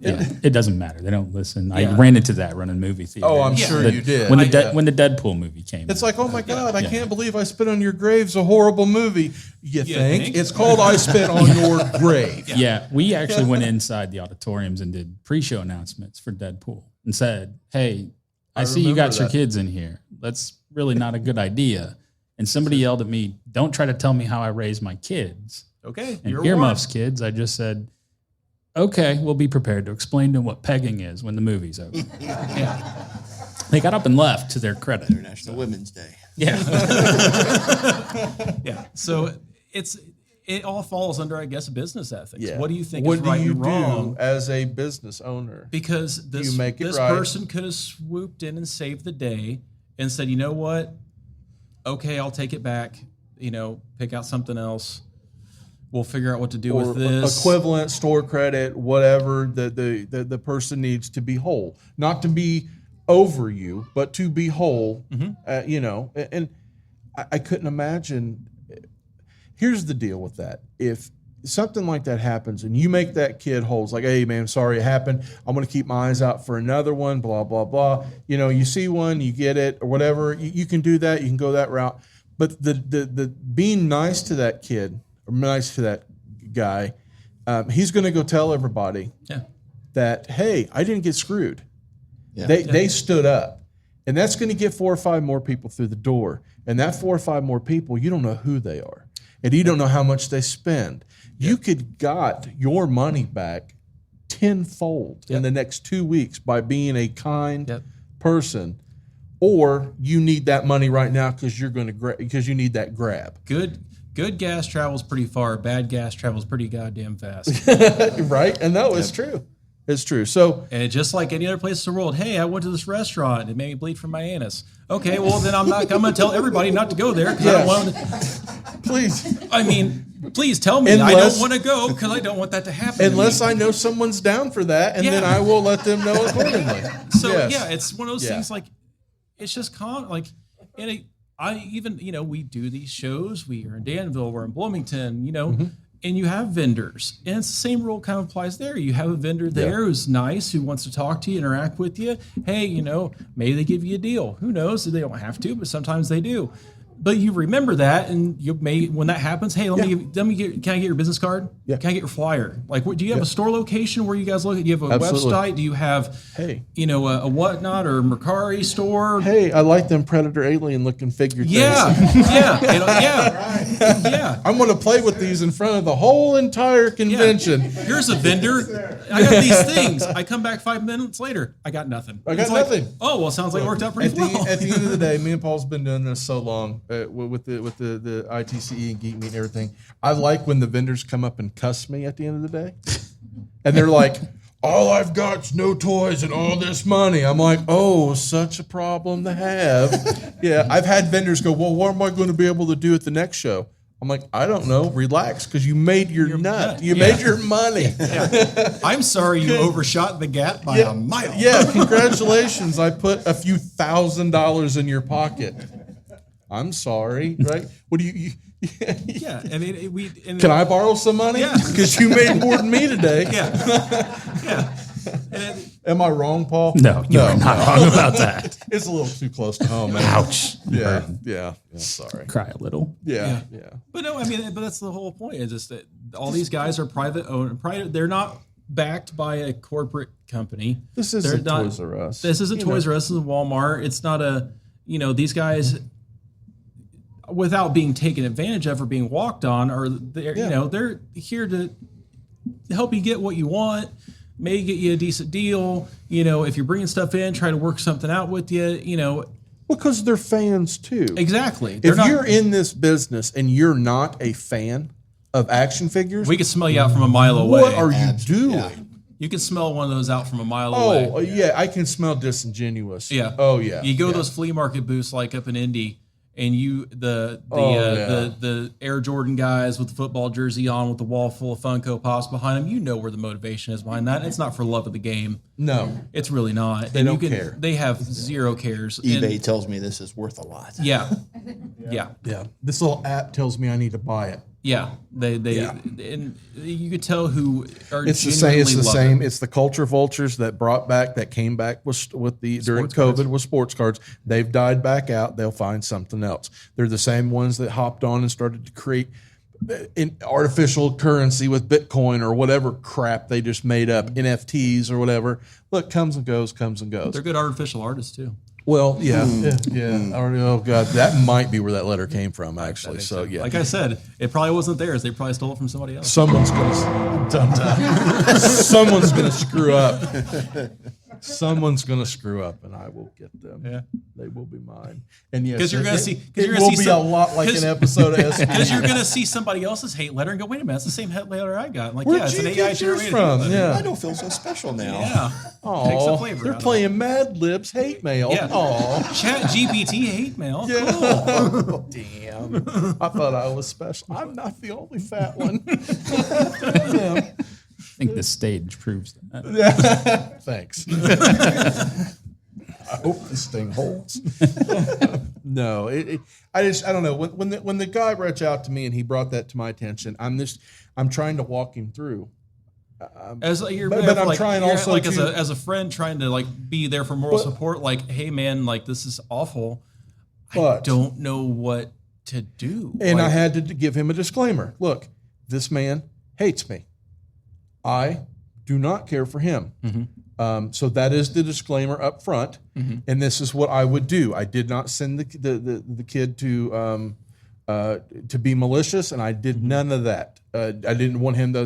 Yeah, it doesn't matter. They don't listen. Yeah. I ran into that running movie theater. Oh, I'm sure you did. When the Deadpool movie came. It's out. like, oh my God, I can't believe I spit on your grave's a horrible movie. You think? It's called I Spit on Your Grave. Yeah, we actually went inside the auditoriums and did pre-show announcements for Deadpool and said, "Hey, I see you got remember your that. kids in here. That's really not a good idea." And somebody yelled at me, "Don't try to tell me how I raise my kids." Okay. And you're earmuffs, kids. I just said, "Okay, we'll be prepared to explain to them what pegging is when the movie's over." Yeah. They got up and left. To their credit. International Women's Day. Yeah. Yeah. So it all falls under, I guess, business ethics. Yeah. What do you think What is right do you and wrong? do as a business owner? Because this, You make it this right. person could have swooped in and saved the day and said, you know what? Okay, I'll take it back. Pick out something else. We'll figure out what to do Or with this. equivalent store credit, whatever the person needs to be whole, not to be over you, but to be whole. And I couldn't imagine. Here's the deal with that: if something like that happens and you make that kid whole, it's like, hey man, sorry it happened. I'm going to keep my eyes out for another one, blah, blah, blah. You know, you see one, you get it or whatever. You can do that. You can go that route. But the being nice to that kid or nice to that guy, he's going to go tell everybody that, hey, I didn't get screwed. Yeah. They stood up. And that's going to get 4 or 5 more people through the door. And that 4 or 5 more people, you don't know who they are. And you don't know how much they spend. You could got your money back tenfold in the next 2 weeks by being a kind person. Or you need that money right now because you're going to because you need that grab. Good gas travels pretty far. Bad gas travels pretty goddamn fast. Right? And no, it's true. It's true. So, and just like any other place in the world, hey, I went to this restaurant. It made me bleed from my anus. Okay, well then I'm going to tell everybody not to go there because I don't want to. Please. I mean, please tell me I don't want to go because I don't want that to happen. Unless I know someone's down for that, and then I will let them know accordingly. So it's one of those things like it's just we do these shows. We are in Danville, we're in Bloomington, and you have vendors. And it's the same rule kind of applies there. You have a vendor there who's nice, who wants to talk to you, interact with you. Hey, maybe they give you a deal. Who knows? They don't have to, but sometimes they do. But you remember that, and you may, when that happens, hey, can I get your business card? Yeah. Can I get your flyer? Like, do you have a store location where you guys look at? Do you have a website? Do you have, a Whatnot or Mercari store? Hey, I like them Predator alien looking figure things. Yeah. I'm going to play with these in front of the whole entire convention. Here's a vendor. I got these things. I come back 5 minutes later. I got nothing. Nothing. It sounds like it worked out pretty well. At the end of the day, me and Paul's been doing this so long. With the ITCE and Geek Meet and everything, I like when the vendors come up and cuss me at the end of the day, and they're like, "All I've got's no toys and all this money." I'm like, "Oh, such a problem to have." Yeah, I've had vendors go, "Well, what am I going to be able to do at the next show?" I'm like, "I don't know. Relax, because you made your nut. You made your money." I'm sorry you overshot the gap by a mile. Yeah, congratulations. I put a few $1,000s in your pocket. I'm sorry, right? What do you? Can I borrow some money? Yeah, because you made more than me today. Yeah. Am I wrong, Paul? No, you're not wrong about that. It's a little too close to home, man. Ouch. Yeah. Sorry. Cry a little. Yeah. But no, but that's the whole point. Is just that all these guys are private owned. They're not backed by a corporate company. This isn't Toys R Us. This isn't Toys R Us. This is Walmart. It's not these guys, without being taken advantage of or being walked on, or they're here to help you get what you want, maybe get you a decent deal. If you're bringing stuff in, try to work something out with you. Because they're fans too. Exactly. If you're in this business and you're not a fan of action figures, we can smell you out from a mile away. What are you doing? Yeah. You can smell one of those out from a mile away. Oh yeah, I can smell disingenuous. Yeah. Oh yeah. You go to those flea market booths like up in Indy. And the Air Jordan guys with the football jersey on with the wall full of Funko Pops behind them, where the motivation is behind that. It's not for love of the game. No. It's really not. They don't care. They have zero cares. eBay tells me this is worth a lot. Yeah. This little app tells me I need to buy it. Yeah. And you could tell who are It's the same. It's the culture vultures that came back during COVID with sports cards. They've died back out. They'll find something else. They're the same ones that hopped on and started to create artificial currency with Bitcoin or whatever crap they just made up, NFTs or whatever. Look, comes and goes. They're good artificial artists too. Well, yeah. Oh God, that might be where that letter came from, actually. So yeah, like I said, it probably wasn't theirs. They probably stole it from somebody else. Someone's gonna screw up. Someone's gonna screw up, and I will get them. Yeah, they will be mine. And yes, because you're gonna see. It will be a lot like an episode of SP. Because you're gonna see somebody else's hate letter and go, "Wait a minute, that's the same hate letter I got." I'm like, where'd it's an you AI get yours generated from? Yeah, I don't feel so special now. Yeah. Oh, they're playing Mad Libs hate mail. Yeah. Oh, Chat GPT hate mail. Yeah. Cool. Damn. I thought I was special. I'm not the only fat one. I think this stage proves that. Thanks. I hope this thing holds. No, I don't know. When the guy reached out to me and he brought that to my attention, I'm trying to walk him through. As like, but I'm trying also like to, as a friend trying to like be there for moral support. Like, hey man, like this is awful. I don't know what to do. And I had to give him a disclaimer. Look, this man hates me. I do not care for him. So that is the disclaimer up front. And this is what I would do. I did not send the kid to be malicious, and I did none of that. I didn't want him to,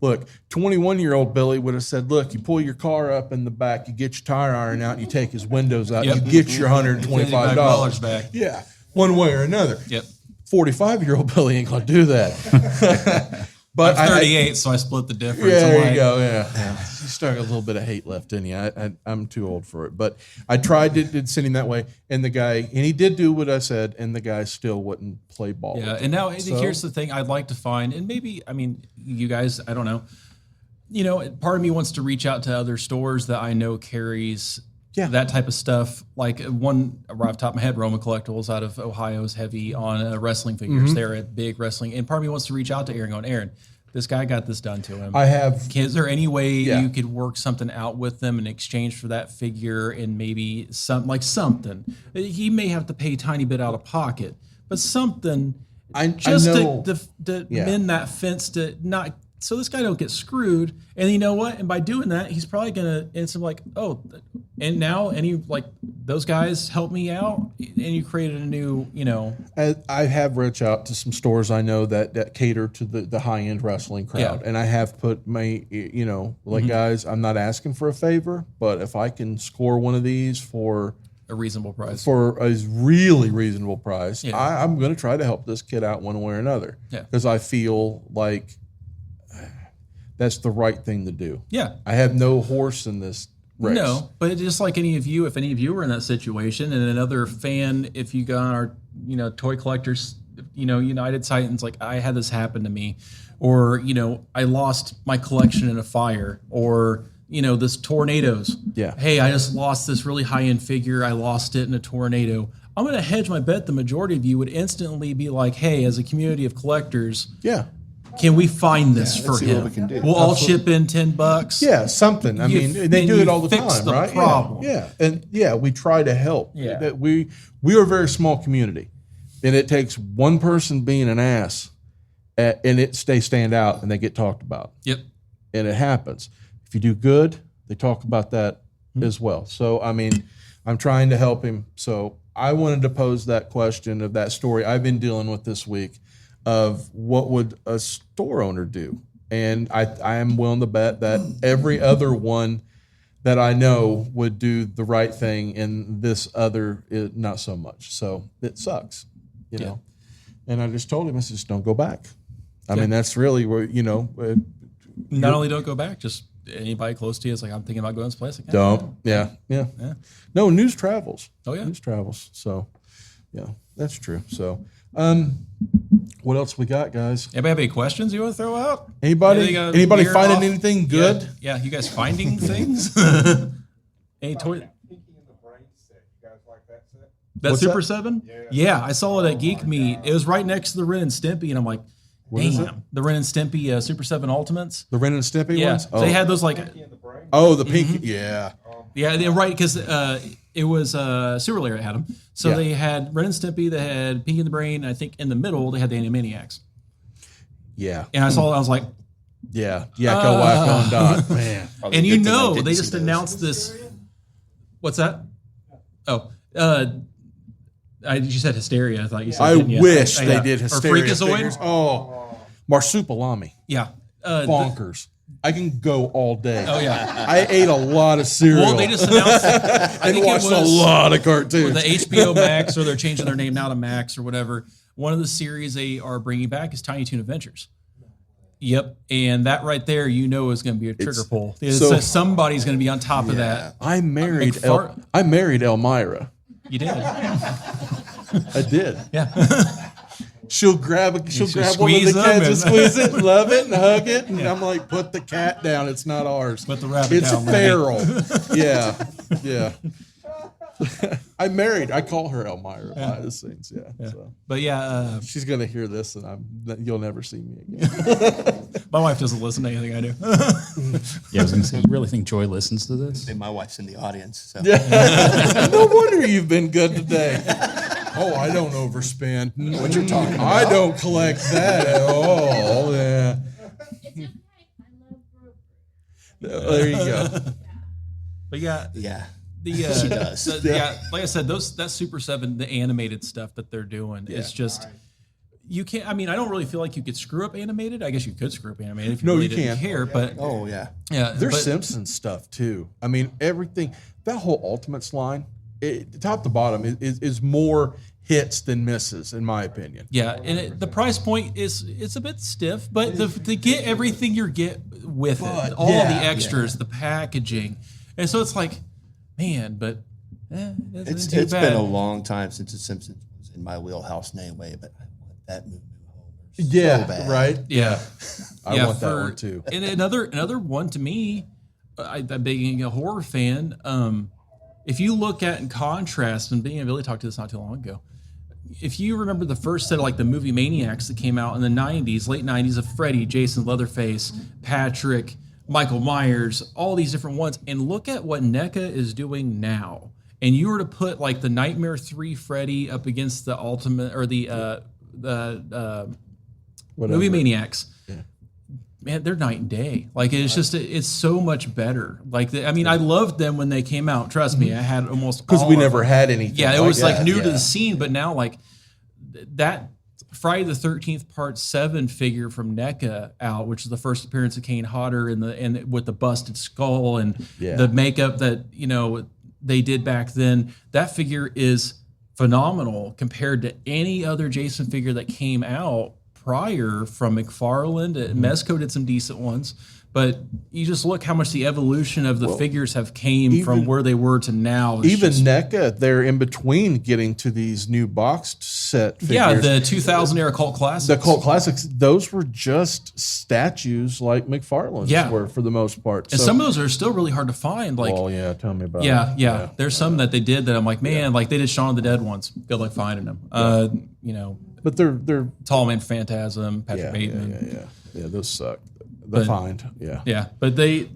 look, 21-year-old Billy would have said, look, you pull your car up in the back, you get your tire iron out, and you take his windows out, you get your $125 back. Yeah, one way or another. Yep. 45-year-old Billy ain't going to do that. But I'm 38, so I split the difference. Yeah, there you go. Yeah. You still got a little bit of hate left in you. I'm too old for it. But I tried to send him that way, and he did do what I said, and the guy still wouldn't play ball. Yeah, and now here's the thing I'd like to find, and maybe, I mean, you guys, I don't know. Part of me wants to reach out to other stores that I know carries that type of stuff. Like one right off the top of my head, Roman Collectibles out of Ohio is heavy on wrestling figures. They're a big wrestling, and part of me wants to reach out to Aaron going, Aaron, this guy got this done to him. Is there any way you could work something out with them in exchange for that figure and maybe something? He may have to pay a tiny bit out of pocket, but something to mend that fence to not. So this guy don't get screwed, and you know what? And by doing that, he's probably gonna. It's like, oh, and now those guys help me out, and you created a new, I have reached out to some stores I know that cater to the high end wrestling crowd, and I have put my, guys, I'm not asking for a favor, but if I can score one of these for a reasonable price, for a really reasonable price, I'm going to try to help this kid out one way or another, because I feel like that's the right thing to do. Yeah. I have no horse in this race. No, but just like any of you, if any of you were in that situation and another fan, if you got our, toy collectors, United Titans, like I had this happen to me, or, I lost my collection in a fire, or, this tornadoes. Yeah. Hey, I just lost this really high-end figure. I lost it in a tornado. I'm going to hedge my bet the majority of you would instantly be like, hey, as a community of collectors. Yeah. Can we find this for him? We'll all chip in $10. Yeah, something. I mean, they do it all the time, right? Problem. Yeah, and we try to help. Yeah, we are a very small community, and it takes one person being an ass, and they stand out and they get talked about. Yep, and it happens. If you do good, they talk about that as well. So I mean, I'm trying to help him. So I wanted to pose that question of that story I've been dealing with this week. Of what would a store owner do? And I am willing to bet that every other one that I know would do the right thing, and this other not so much. So it sucks, you know. And I just told him, I said, just don't go back. I mean, that's really where, not only don't go back, just anybody close to you is like, I'm thinking about going to this place. Like, don't. Yeah. No, news travels. Oh, yeah. News travels. So, yeah, that's true. So, what else we got, guys? Anybody have any questions you want to throw out? Anybody finding anything good? Yeah, you guys finding things? Any toy? That Super 7? Yeah, I saw it at Geek Meet. It was right next to the Ren and Stimpy, and I'm like, damn. The Ren and Stimpy Super 7 Ultimates. The Ren and Stimpy ones? Oh. They had those like... Oh, the pink, yeah. Yeah, they're right, because it was Super Lair that had them. So they had Ren and Stimpy, they had Pinky and the Brain, and I think in the middle they had the Animaniacs. Yeah. And I saw it, I was like... Yeah, Yakko, Wacko, and Dot, man. And they just announced this... What's that? Oh, you said Hysteria. I thought you said. I wish they did Hysteria. Or Freakazoid. Figures. Oh, Marsupilami. Yeah, bonkers. I can go all day. Oh yeah, I ate a lot of cereal. Well, they just announced. I think watched a lot of cartoons. The HBO Max, or they're changing their name now to Max or whatever. One of the series they are bringing back is Tiny Toon Adventures. Yep, and that right there, is going to be a trigger pull. So somebody's going to be on top of that. I married Elmira. You did. I did. Yeah. She'll grab one of the cats and squeeze it, love it, and hug it, and I'm like, put the cat down. It's not ours. Put the rabbit down. It's feral. Yeah. I'm married. I call her Elmira behind the scenes. Yeah. So. But yeah, She's gonna hear this, and you'll never see me again. my wife doesn't listen to anything I do. Yeah, I was going to say, you really think Joy listens to this? And my wife's in the audience. So. No wonder you've been good today. Oh, I don't overspend. What you're talking about? I don't collect that at all. Yeah. It's okay. I love Brewer. There you go. But yeah, Yeah. she does. Yeah, like I said, that Super 7, the animated stuff that they're doing is just. You can't. I mean, I don't really feel like you could screw up animated. I guess you could screw up animated if you really didn't can't. care. But Oh, yeah. yeah, There's Simpsons stuff too. I mean, everything. That whole Ultimates line, top to bottom, is more hits than misses, in my opinion. Yeah, and the price point it's a bit stiff, but to get everything you get with it, all the extras, the packaging, and so it's like, man, but It's too bad. been a long time since The Simpsons was in my wheelhouse anyway, but I want that movie home. So bad. Right. Yeah, I want that one too. And another one to me, I'm being a horror fan. If you look at in contrast, and being Billy talked to this not too long ago, if you remember the first set of like the movie Maniacs that came out in the '90s, late '90s, of Freddy, Jason, Leatherface, Patrick, Michael Myers, all these different ones, and look at what NECA is doing now. And you were to put like the Nightmare 3 Freddy up against the Ultimate or the movie Maniacs. Man, they're night and day. Like it's just, it's so much better. Like, I loved them when they came out. Trust me, I had almost Because all we of never them. had anything. Yeah, it was like new to yeah. the scene, but now like that Friday the 13th Part 7 figure from NECA out, which is the first appearance of Kane Hodder and with the busted skull and the makeup that they did back then. That figure is phenomenal compared to any other Jason figure that came out prior from McFarlane. Mezco did some decent ones, but you just look how much the evolution of the figures have came from where they were to now. It's Even just, NECA, they're in between getting to these new boxed set figures. yeah, the 2000 era cult classics. The cult classics, those were just statues like McFarlane's were for the most part. And some of those are still really hard to find. Like, oh yeah, tell me about it. yeah. There's some that they did that I'm like, man, like they did Shaun of the Dead ones. Good luck finding them. But they're Tall Man Phantasm, Patrick Bateman. Yeah, those suck. The find, Yeah, but they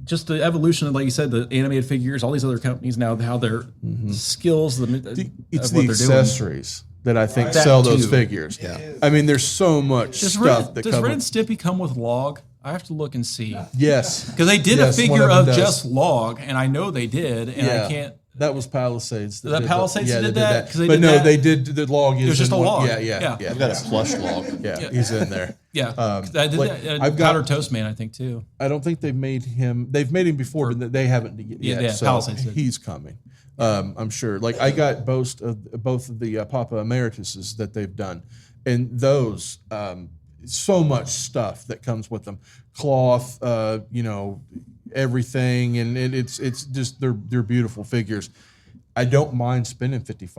just the evolution of, like you said, the animated figures, all these other companies now, how their skills, It's of the what they're accessories that I think That sell those too. figures. Yeah. I mean, there's so much doing. stuff that Does comes. Ren and Stimpy come with log? I have to look and see Yes, because they did Yes, a one figure of them of does. just log, and I know they did, and I can't. That was Palisades. That did Palisades yeah, did they that? 'Cause they but did no, that. they did the log. Is It was just in a one- log. Yeah. I've got a plush log. Yeah, he's in there. Yeah, I did like, that. I've got- Powder Toast Man, I think too. I don't think they've made him. They've made him before, but they haven't yet. Yeah, so Palisades did. he's coming. I'm sure. Like I got both of the Papa Emerituses that they've done, and those so much stuff that comes with them, cloth, everything, and it's just they're beautiful figures. I don't mind spending $55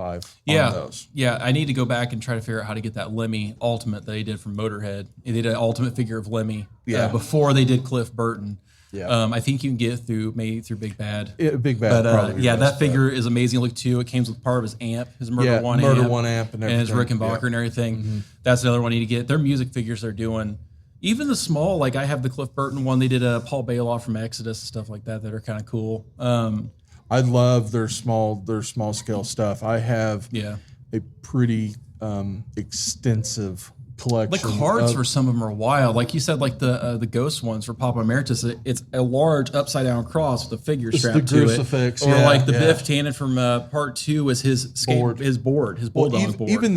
on those. Yeah, I need to go back and try to figure out how to get that Lemmy Ultimate that they did from Motorhead. They did an Ultimate figure of Lemmy before they did Cliff Burton. Yeah. I think you can get through Big Bad. Big Bad, But probably. yeah, that figure is amazing to look too. It came with part of his amp, his Murder One amp, and and his everything. Rickenbacker and everything. That's another one I need to get. Their music figures they're doing. Even the small, like I have the Cliff Burton one. They did a Paul Bailoff from Exodus and stuff like that are kind of cool. I love their small scale stuff. I have a pretty extensive collection. The cards for some of them are wild. Like you said, like the ghost ones for Papa Emeritus, it's a large upside down cross with a figure strapped to crucifix, it. Or yeah, like the yeah. Biff Tannen from Part 2 is his Board. his Bulldog's board. Even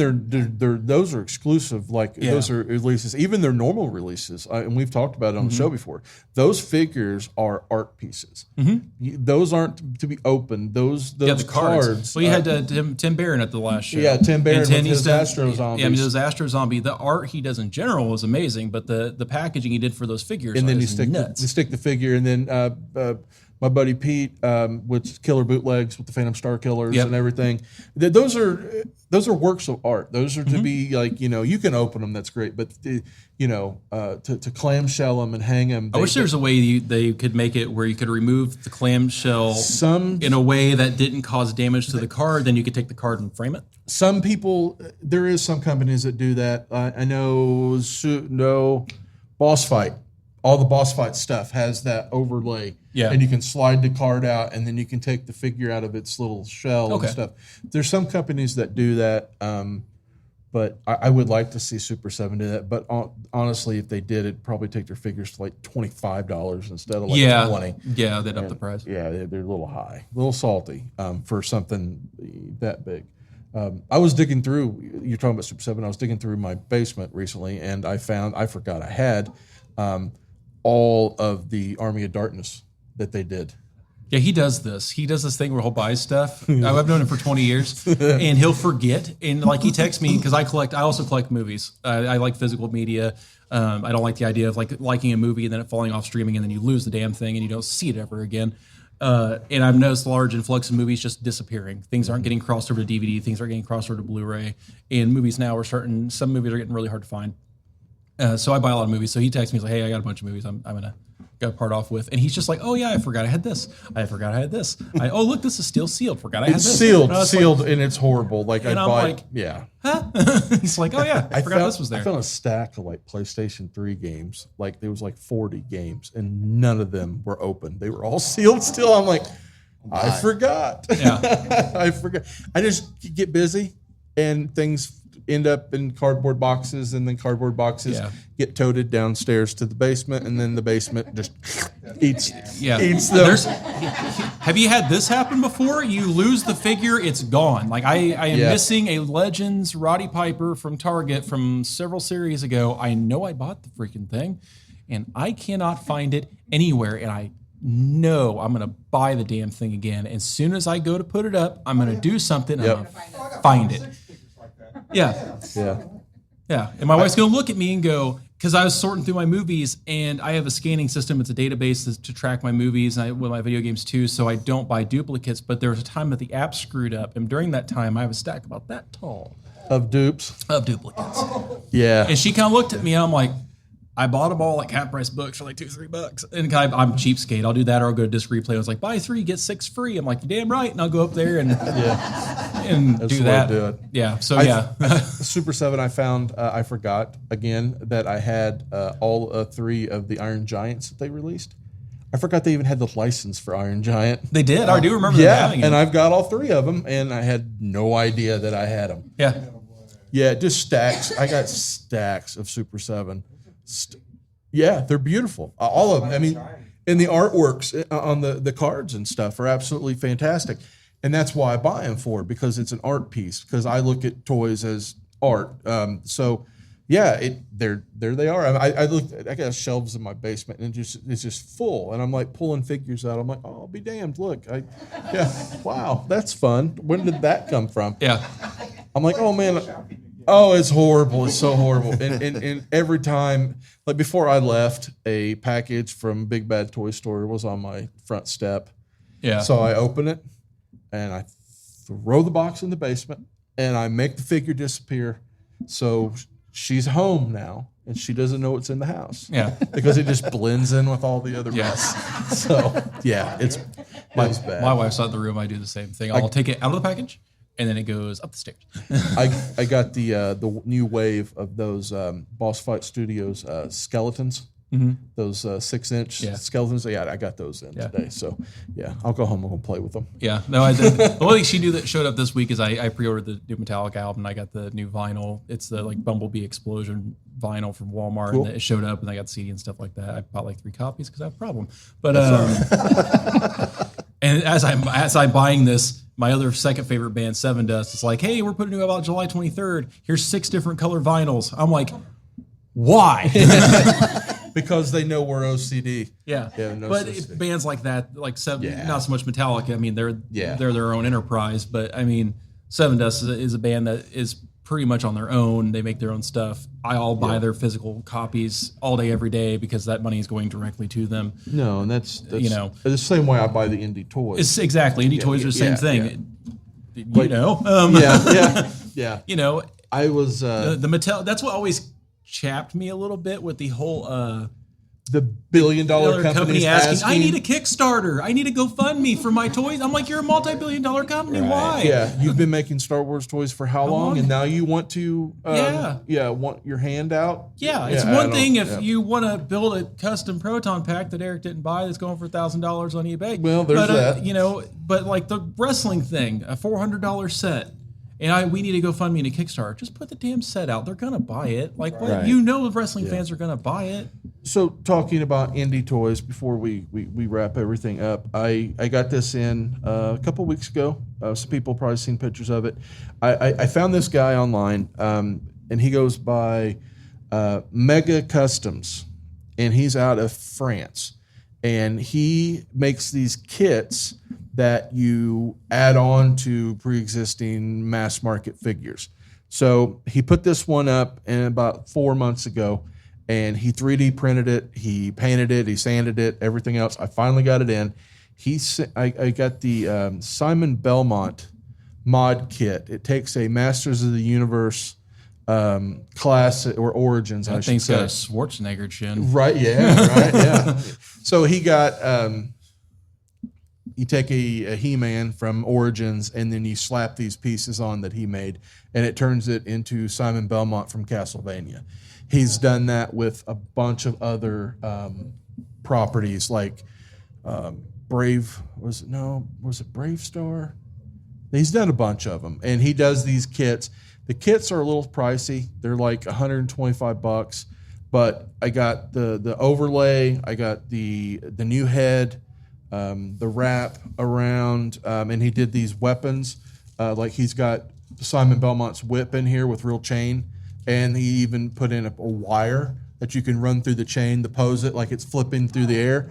those are exclusive. Like those are releases. Even their normal releases, and we've talked about it on the show before. Those figures are art pieces. Those aren't to be opened. Those the cards. Well, you had Tim Barron at the last show. Yeah, Tim Barron And with he's his done- Astro Zombies. Yeah, I mean, those Astro Zombie. The art he does in general is amazing, but the packaging he did for those figures and then you is stick nuts. the figure, and then my buddy Pete, with Killer Bootlegs with the Phantom Star Killers Yep. and everything. Those are works of art. Those are to be like, you can open them. That's great. But to clamshell them and hang them. I wish there was a way they could make it where you could remove the clamshell in a way that didn't cause damage to the card. Then you could take the card and frame it. Some people, there is some companies that do that. I know Boss Fight. All the Boss Fight stuff has that overlay. Yeah. And you can slide the card out, and then you can take the figure out of its little shell Okay. and stuff. There's some companies that do that, but I would like to see Super 7 do that. But honestly, if they did, it'd probably take their figures to like $25 instead of like $20. Yeah, they'd up the price. Yeah, they're a little high, a little salty for something that big. I was digging through, you're talking about Super 7, I was digging through my basement recently, and I forgot I had all of the Army of Darkness that they did. Yeah, he does this. He does this thing where he'll buy stuff. I've known him for 20 years, and he'll forget. And like he texts me because I also collect movies. I like physical media. I don't like the idea of like liking a movie and then it falling off streaming and then you lose the damn thing and you don't see it ever again. And I've noticed a large influx of movies just disappearing. Things aren't getting crossed over to DVD. Things aren't getting crossed over to Blu-ray. And movies now some movies are getting really hard to find. So I buy a lot of movies. So he texts me, he's like, hey, I got a bunch of movies I'm going to go part off with. And he's just like, oh yeah, I forgot I had this. Oh, look, this is still sealed. Forgot I had It's this. sealed, and it's horrible. Like And I'm like, yeah. huh? He's like, oh yeah, I forgot this was there. I found a stack of like PlayStation 3 games. Like there was like 40 games, and none of them were open. They were all sealed still. I'm like, I forgot. Yeah. I forgot. I just get busy, and things end up in cardboard boxes, and then cardboard boxes get toted downstairs to the basement, and then the basement just eats them. Have you had this happen before? You lose the figure, it's gone. Like I am missing a Legends Roddy Piper from Target from several series ago. I know I bought the freaking thing, and I cannot find it anywhere, and I know I'm going to buy the damn thing again. As soon as I go to put it up, I'm going to do something, and I'm going to find it. Yeah. And my wife's going to look at me and go, because I was sorting through my movies, and I have a scanning system. It's a database to track my movies and my video games too, so I don't buy duplicates. But there was a time that the app screwed up, and during that time, I have a stack about that tall Of dupes. of duplicates. Yeah. And she kind of looked at me, and I'm like, I bought them all like half price books for like $2-3. And I'm cheapskate. I'll do that, or I'll go to Disc Replay. I was like, buy 3, get 6 free. I'm like, you're damn right. And I'll go up there and That's do the way that. to do it. Yeah. So Super 7, I found, I forgot again that I had all 3 of the Iron Giants that they released. I forgot they even had the license for Iron Giant. they did. I do remember them having it. And I've got all 3 of them, and I had no idea that I had them. Yeah. Yeah, just stacks. I got stacks of Super 7. Yeah, they're beautiful. All of them. I mean, and the artworks on the cards and stuff are absolutely fantastic. And that's why I buy them for, because it's an art piece, because I look at toys as art. So, yeah, there they are. I got shelves in my basement, and it's just full. And I'm like pulling figures out. I'm like, oh, I'll be damned. Look, wow, that's fun. When did that come from? Yeah. I'm like, oh man, oh, it's horrible. It's so horrible. And every time, like before I left, a package from Big Bad Toy Store was on my front step. Yeah. So I open it, and I throw the box in the basement, and I make the figure disappear. So she's home now, and she doesn't know what's in the house. Yeah. Because it just blends in with all the other Yes. mess. So yeah, it's bad. My wife's out in the room. I do the same thing. I'll take it out of the package, and then it goes up the stairs. I got the new wave of those Boss Fight Studios skeletons. Mm-hmm. Those 6-inch skeletons. Yeah, I got those in today. So yeah, I'll go home and go play with them. Yeah, no, I did. The only thing she knew that showed up this week is I pre-ordered the new Metallica album. I got the new vinyl. It's the like Bumblebee Explosion vinyl from Walmart, Cool. and it showed up, and I got the CD and stuff like that. I bought like 3 copies because I have a problem. But and as I'm buying this, my other second favorite band, Seven Dust, is like, hey, we're putting a new out July 23rd. Here's 6 different color vinyls. I'm like, why? Because they know we're OCD. Yeah, no but OCD. bands like that, like Seven, Yeah. not so much Metallica. I mean, they're their own enterprise. But I mean, Seven Dust is a band that is pretty much on their own. They make their own stuff. I'll buy their physical copies all day, every day, because that money is going directly to them. No, and that's you know, the same way I buy the indie toys. It's exactly indie toys are the same thing. Like, yeah. You know, I was the Mattel. That's what always chapped me a little bit with the whole. The billion-dollar company asking, I need a Kickstarter. I need a GoFundMe for my toys. I'm like, you're a multi-billion-dollar company. Right. Why? Yeah, you've been making Star Wars toys for how long? And now you want to, want your hand out? Yeah, it's one thing if you want to build a custom proton pack that Eric didn't buy that's going for $1,000 on eBay. Well, there's that. You know, but like the wrestling thing, a $400 set. And we need to go fund me in a Kickstarter. Just put the damn set out. They're gonna buy it. Like, what? Right. You know, the wrestling fans are gonna buy it. So, talking about indie toys before we wrap everything up, I got this in a couple weeks ago. Some people probably seen pictures of it. I found this guy online, and he goes by Mega Customs, and he's out of France, and he makes these kits that you add on to pre-existing mass market figures. So he put this one up in about 4 months ago, and he 3D printed it, he painted it, he sanded it, everything else. I finally got it in. I got the Simon Belmont mod kit. It takes a Masters of the Universe class or Origins, I should say. Got a Schwarzenegger chin. Right, yeah. So he got... you take a He-Man from Origins, and then you slap these pieces on that he made, and it turns it into Simon Belmont from Castlevania. He's done that with a bunch of other properties, like Brave. Was it Brave Star? He's done a bunch of them, and he does these kits. The kits are a little pricey. They're like $125, but I got the overlay. I got the new head. The wrap around, and he did these weapons. Like he's got Simon Belmont's whip in here with real chain, and he even put in a wire that you can run through the chain to pose it like it's flipping through the air.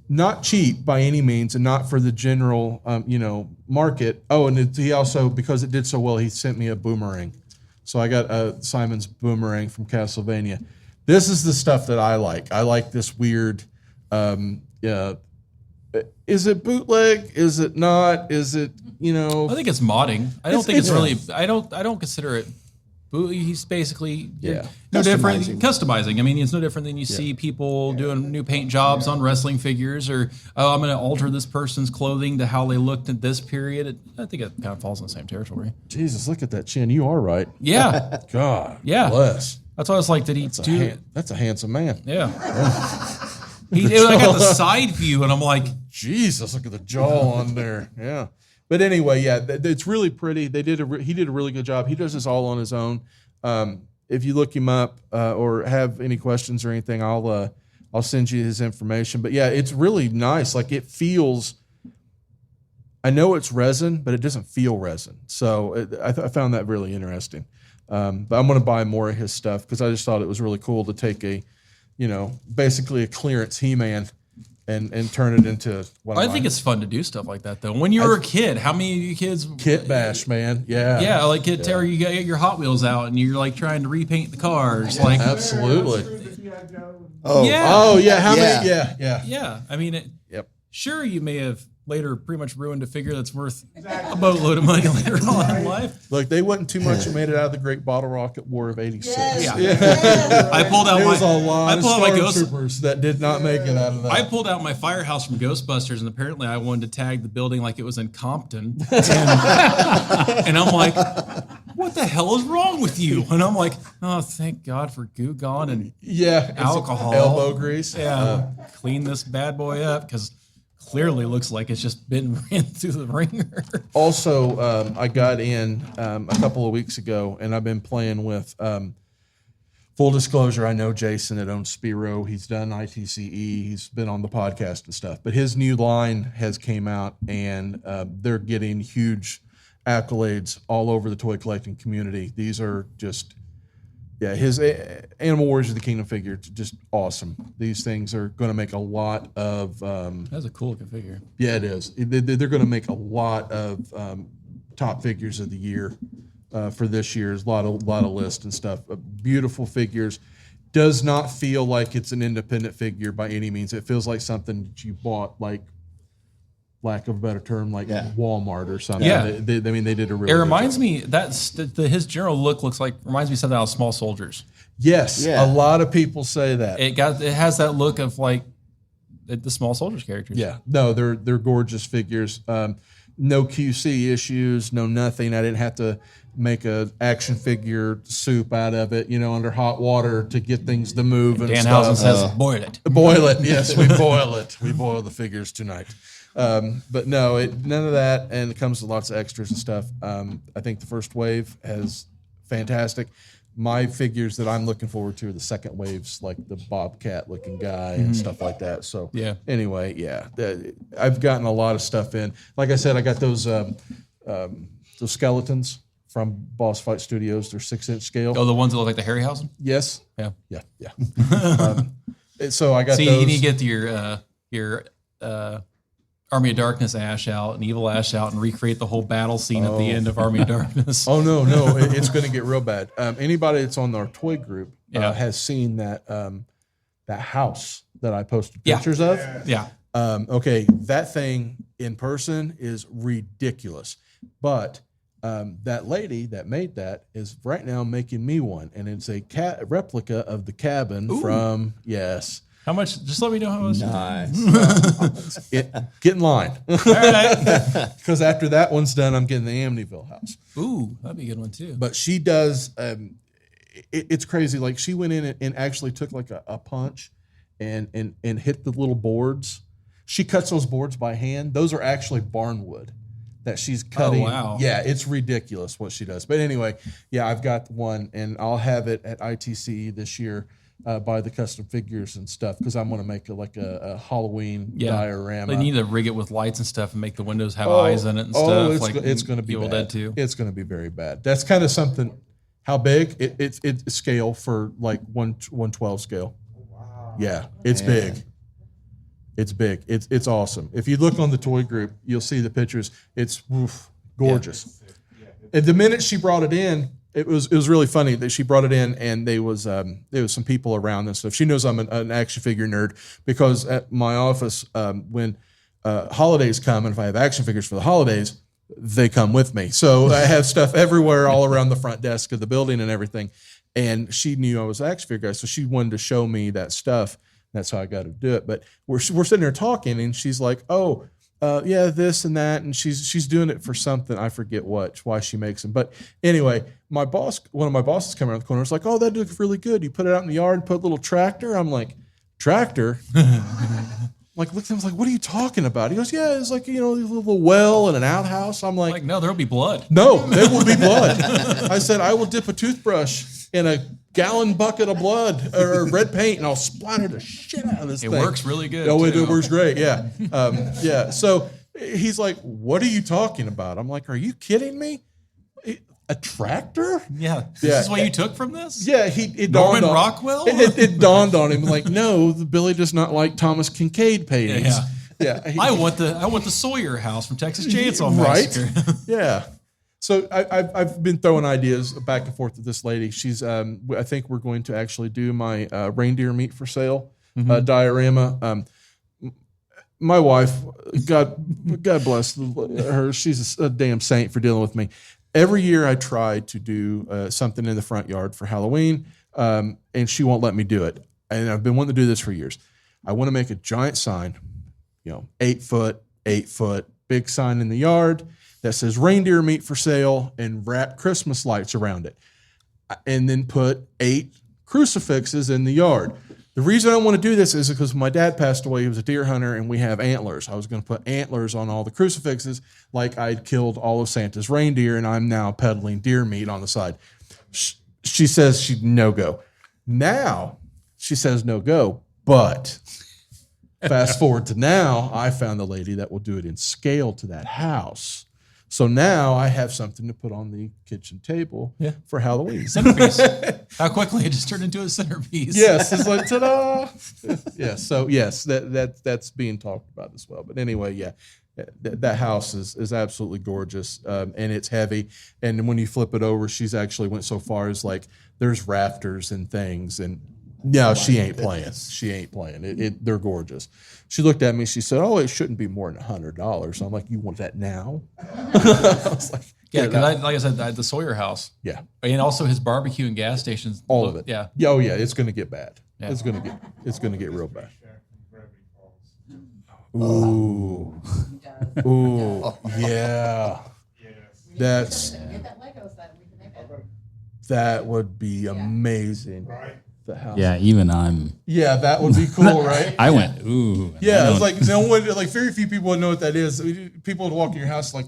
Not cheap by any means, and not for the general, market. Oh, and he also, because it did so well, he sent me a boomerang. So I got Simon's boomerang from Castlevania. This is the stuff that I like. I like this weird. Is it bootleg? Is it not? Is it, I think it's modding. I don't think it's really. I don't consider it. He's basically no different customizing. I mean, it's no different than you see people doing new paint jobs on wrestling figures, or I'm going to alter this person's clothing to how they looked at this period. I think it kind of falls in the same territory. Jesus, look at that chin. You are right. Yeah. God. Yeah. Bless. That's why I was like, did he do? That's a handsome man. Yeah. I got the side view, and I'm like, Jesus, look at the jaw on there. Yeah. But anyway, it's really pretty. He did a really good job. He does this all on his own. If you look him up or have any questions or anything, I'll send you his information. But yeah, it's really nice. Like it feels. I know it's resin, but it doesn't feel resin. So I found that really interesting. But I'm going to buy more of his stuff because I just thought it was really cool to take basically a clearance He-Man and turn it into what I think it's fun to do stuff like that, though. When you were a kid, how many of you kids... Kit bash, man. Yeah. Yeah, like Terry, you get your Hot Wheels out, and you're, like, trying to repaint the cars. Like, absolutely. Oh, yeah. Oh, yeah. How many? Yeah. Yeah. I mean, Yep. Sure, you may have later pretty much ruined a figure that's worth a boatload of money later on in life. Look, they wasn't too much that made it out of the Great Bottle Rocket War of '86. Yeah. I pulled out There was a my lot of stormtroopers that did not make it out of that. I pulled out my firehouse from Ghostbusters, and apparently I wanted to tag the building like it was in Compton. And I'm like, what the hell is wrong with you? And I'm like, oh, thank God for Goo Gone and alcohol. Elbow grease. Yeah. Clean this bad boy up because clearly looks like it's just been ran through the ringer. Also, I got in a couple of weeks ago, and I've been playing with. Full disclosure, I know Jason that owns Spiro. He's done ITCE. He's been on the podcast and stuff. But his new line has came out, and they're getting huge accolades all over the toy collecting community. These are just, his Animal Warriors of the Kingdom figure, just awesome. These things are going to make a lot of... That's a cool looking figure. Yeah, it is. They're going to make a lot of top figures of the year for this year's lot of lists and stuff. Beautiful figures. Does not feel like it's an independent figure by any means. It feels like something that you bought, like, lack of a better term, like Walmart or something. Yeah. They did a really. It good reminds job. me his general look reminds me of something out of Small Soldiers. Yes, Yeah. a lot of people say that. It has that look of like the Small Soldiers characters. Yeah, no, they're gorgeous figures. No QC issues, no nothing. I didn't have to make a action figure soup out of it, under hot water to get things to move and Danhausen stuff. says, "Boil it." Boil it. Yes, we boil it. We boil the figures tonight. But no, none of that, and it comes with lots of extras and stuff. I think the first wave has fantastic. My figures that I'm looking forward to are the second waves, like the Bobcat looking guy and stuff like that. So anyway, I've gotten a lot of stuff in. Like I said, I got those skeletons from Boss Fight Studios. They're 6-inch scale. Oh, the ones that look like the Harryhausen? Yes. Yeah. So I got See, those. you need to get your Army of Darkness Ash out and Evil Ash out and recreate the whole battle scene at the end of Army of Darkness. Oh no, it's going to get real bad. Anybody that's on our toy group has seen that that house that I posted pictures of. Yeah. Okay, that thing in person is ridiculous, but that lady that made that is right now making me one, and it's a replica of the cabin from How much? Just let me know how much. Nice. Get in line. All right. Because after that one's done, I'm getting the Amityville house. Ooh, that'd be a good one too. But she does. It's crazy. Like she went in and actually took like a punch and hit the little boards. She cuts those boards by hand. Those are actually barnwood that she's cutting. Oh, wow. Yeah, it's ridiculous what she does. But anyway, I've got one, and I'll have it at ITC this year. Buy the custom figures and stuff because I'm going to make a Halloween diorama. They need to rig it with lights and stuff and make the windows have eyes in it and stuff. It's going to be Evil bad. Dead 2. It's going to be very bad. That's kind of something. How big? It's scale for like 1/12 scale. Wow. Yeah, it's big. It's big. It's awesome. If you look on the toy group, you'll see the pictures. It's gorgeous. And the minute she brought it in, it was really funny that she brought it in, and there was some people around and stuff. She knows I'm an action figure nerd because at my office, when holidays come, and if I have action figures for the holidays, they come with me. So I have stuff everywhere, all around the front desk of the building and everything. And she knew I was an action figure guy, so she wanted to show me that stuff. That's how I got to do it. But we're sitting there talking, and she's like, "Oh, this and that," and she's doing it for something. I forget why she makes them. But anyway, one of my bosses came around the corner. Was like, "Oh, that looks really good. You put it out in the yard, put a little tractor." I'm like, "Tractor?" Like, looked at him, I was like, "What are you talking about?" He goes, "Yeah, it's like, a little well and an outhouse." I'm like, No, there'll be blood. "No, there will be blood." I said, "I will dip a toothbrush in a gallon bucket of blood or red paint, and I'll splatter the shit out of this thing." It works really good. Oh, too. it works great. Yeah. So he's like, "What are you talking about?" I'm like, "Are you kidding me? A tractor?" Yeah. This is what you took from this? Yeah, it Norman dawned on- Rockwell? It dawned on him like, no, Billy does not like Thomas Kincaid paintings. Yeah. I want the Sawyer house from Texas Chainsaw Right? Massacre. Yeah. So I've been throwing ideas back and forth to this lady. She's I think we're going to actually do my reindeer meat for sale diorama. My wife, God bless her, she's a damn saint for dealing with me. Every year I try to do something in the front yard for Halloween, and she won't let me do it. And I've been wanting to do this for years. I want to make a giant sign, 8 foot, big sign in the yard that says reindeer meat for sale and wrap Christmas lights around it. And then put 8 crucifixes in the yard. The reason I want to do this is because my dad passed away. He was a deer hunter, and we have antlers. I was going to put antlers on all the crucifixes like I'd killed all of Santa's reindeer, and I'm now peddling deer meat on the side. She says she'd no-go. Now she says no-go, but fast forward to now, I found the lady that will do it in scale to that house. So now I have something to put on the kitchen table for Halloween. Centerpiece. How quickly it just turned into a centerpiece. Yes, it's like ta-da. So yes, that's being talked about as well. But anyway, That house is absolutely gorgeous, and it's heavy. And when you flip it over, she's actually went so far as like there's rafters and things. And no, she ain't playing. She ain't playing. They're gorgeous. She looked at me. She said, "Oh, it shouldn't be more than $100." I'm like, "You want that now?" I was like, Yeah, because like I said, the Sawyer house. yeah, And also his barbecue and gas stations. all of it. Yeah. Oh yeah, it's gonna get bad. Yeah. It's gonna get real bad. Shack from Gravity Falls. Ooh, ooh, yeah. Yes. That would be amazing. Right. The house. Yeah, even I'm. Yeah, that would be cool, right? I went, ooh. Yeah, it's like no one, like very few people would know what that is. People would walk in your house like,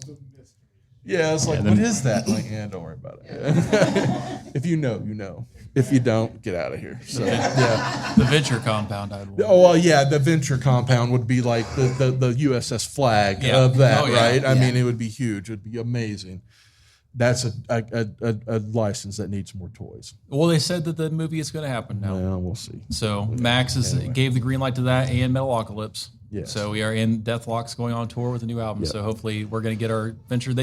yeah, it's like, what is that? Like, yeah, don't worry about it. If you know, you know. If you don't, get out of here. So, yeah. The Venture compound, I would want. Oh, well, yeah, the Venture compound would be like the USS flag of that, Oh, yeah. right? I mean, it would be huge. It would be amazing. That's a license that needs more toys. Well, they said that the movie is going to happen now. Well, we'll see. So Max gave the green light to that and Metalocalypse. Yes. So we are in Deathlock's going on tour with a new album. Yep. So hopefully we're going to get our Venture.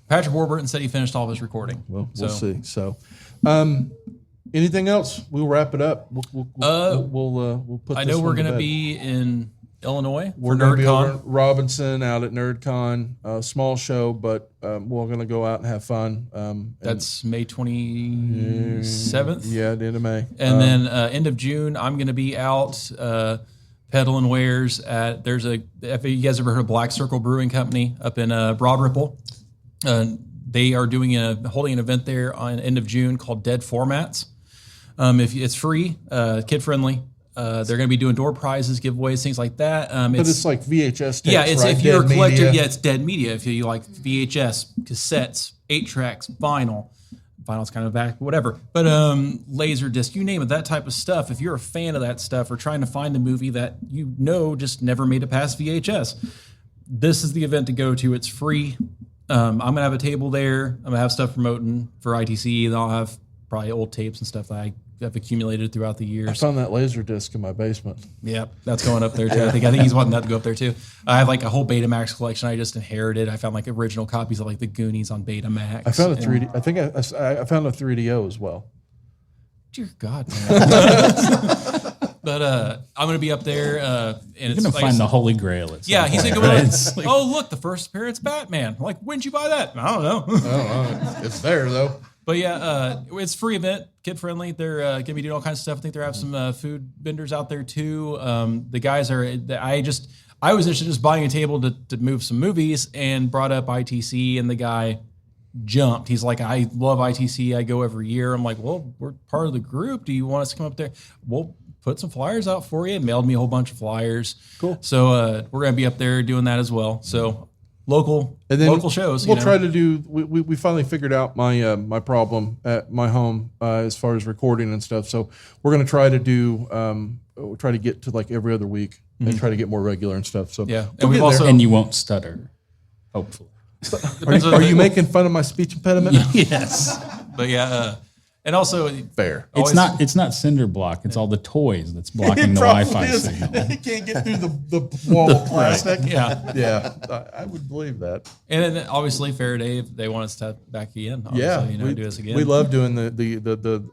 Patrick Warburton said he finished all of his recording. Well, we'll see. So, anything else? We'll wrap it up. We'll put. I this know we're one to going to bed. be in Illinois We're for going to be over NerdCon. in Robinson out at NerdCon. Small show, but we're going to go out and have fun. And That's May 27th. yeah, at the end of May. And then end of June, I'm going to be out peddling wares at, if you guys ever heard of Black Circle Brewing Company up in Broad Ripple. They are holding an event there on end of June called Dead Formats. If it's free, kid friendly. They're going to be doing door prizes, giveaways, things like that. But it's like VHS tapes, yeah, it's right? if you're a Dead collector, media. yeah, it's dead media. If you like VHS, cassettes, 8-tracks, vinyl's kind of back, whatever. But laser disc, you name it, that type of stuff. If you're a fan of that stuff or trying to find a movie that you know just never made it past VHS, this is the event to go to. It's free. I'm gonna have a table there. I'm gonna have stuff promoting for ITC, and I'll have probably old tapes and stuff that I have accumulated throughout the I years. found that laser disc in my basement. Yeah, that's going up there too. I think he's wanting that to go up there too. I have like a whole Betamax collection I just inherited. I found like original copies of like the Goonies on Betamax. I found a 3D. I think I found a 3DO as well. Dear God, man. But I'm gonna be up there, and You're it's going to like, find the Holy Grail. At some yeah, he's point, gonna go. right? Like, It's like- oh, look, the first appearance Batman. I'm like, when'd you buy that? I don't know. It's there though. But yeah, it's a free event, kid friendly. They're going to be doing all kinds of stuff. I think they have some food vendors out there too. The guys are. I was interested in just buying a table to move some movies, and brought up ITC, and the guy jumped. He's like, I love ITC. I go every year. I'm like, well, we're part of the group. Do you want us to come up there? We'll put some flyers out for you. Mailed me a whole bunch of flyers. Cool. So we're going to be up there doing that as well. So local shows. We'll try to do. We finally figured out my problem at my home as far as recording and stuff. So we're going to try to do. We'll try to get to like every other week and try to get more regular and stuff. So Yeah. we'll And we've get also- there. and you won't stutter, hopefully. Are you making fun of my speech impediment? Yes. But yeah, and also Fair. It's not cinder block. It's all the toys that's blocking the Wi-Fi signal. It can't get through the wall of plastic. yeah. Yeah, I would believe that. And then obviously Farady, if they want us to back again. Yeah, do this again. we love doing the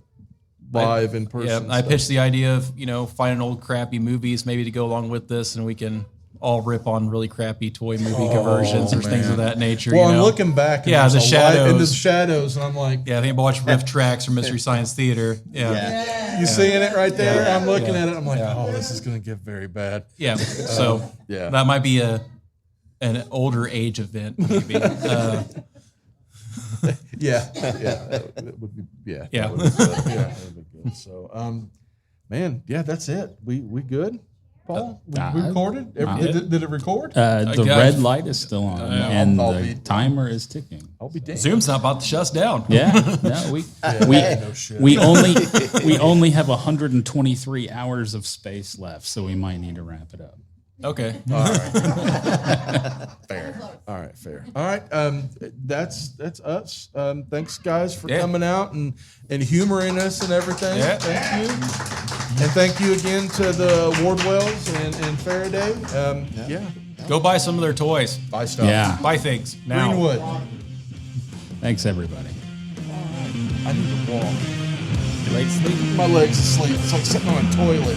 live in person. Yeah, I stuff. pitched the idea of finding old crappy movies maybe to go along with this, and we can all rip on really crappy toy movie conversions or things of that nature. Well, I'm looking back. And Yeah, there's the a light- shadows. and the shadows, and I'm like, Yeah, I think I watched Riff Tracks or Mystery Science Theater. Yeah. you seeing it right there? Yeah. I'm looking Yeah. at it. I'm like, Yeah. oh, this is gonna get very bad. Yeah. So yeah. that might be an older age event, maybe. Yeah, that would be, yeah, Yeah. that would be good. Yeah, that would be good. So, man, yeah, that's it. We good, Paul? We recorded? Did it record? The Okay. red light is still on, and I'll the be- timer is ticking. I'll be damned. Zoom's not about to shut us down. Yeah, no, we No shit. we only have 123 hours of space left, so we might need to wrap it up. Okay. Fair. All right, fair. All right, that's us. Thanks, guys, for Yeah. coming out and humoring us and everything. Yeah. Thank you. And thank you again to the Wardwells and Faraday. Yeah. Go buy some of their toys. Buy stuff. Yeah. Buy things now. Greenwood. Thanks, everybody. I need to walk. Late sleep. My legs asleep. It's like sitting on a toilet.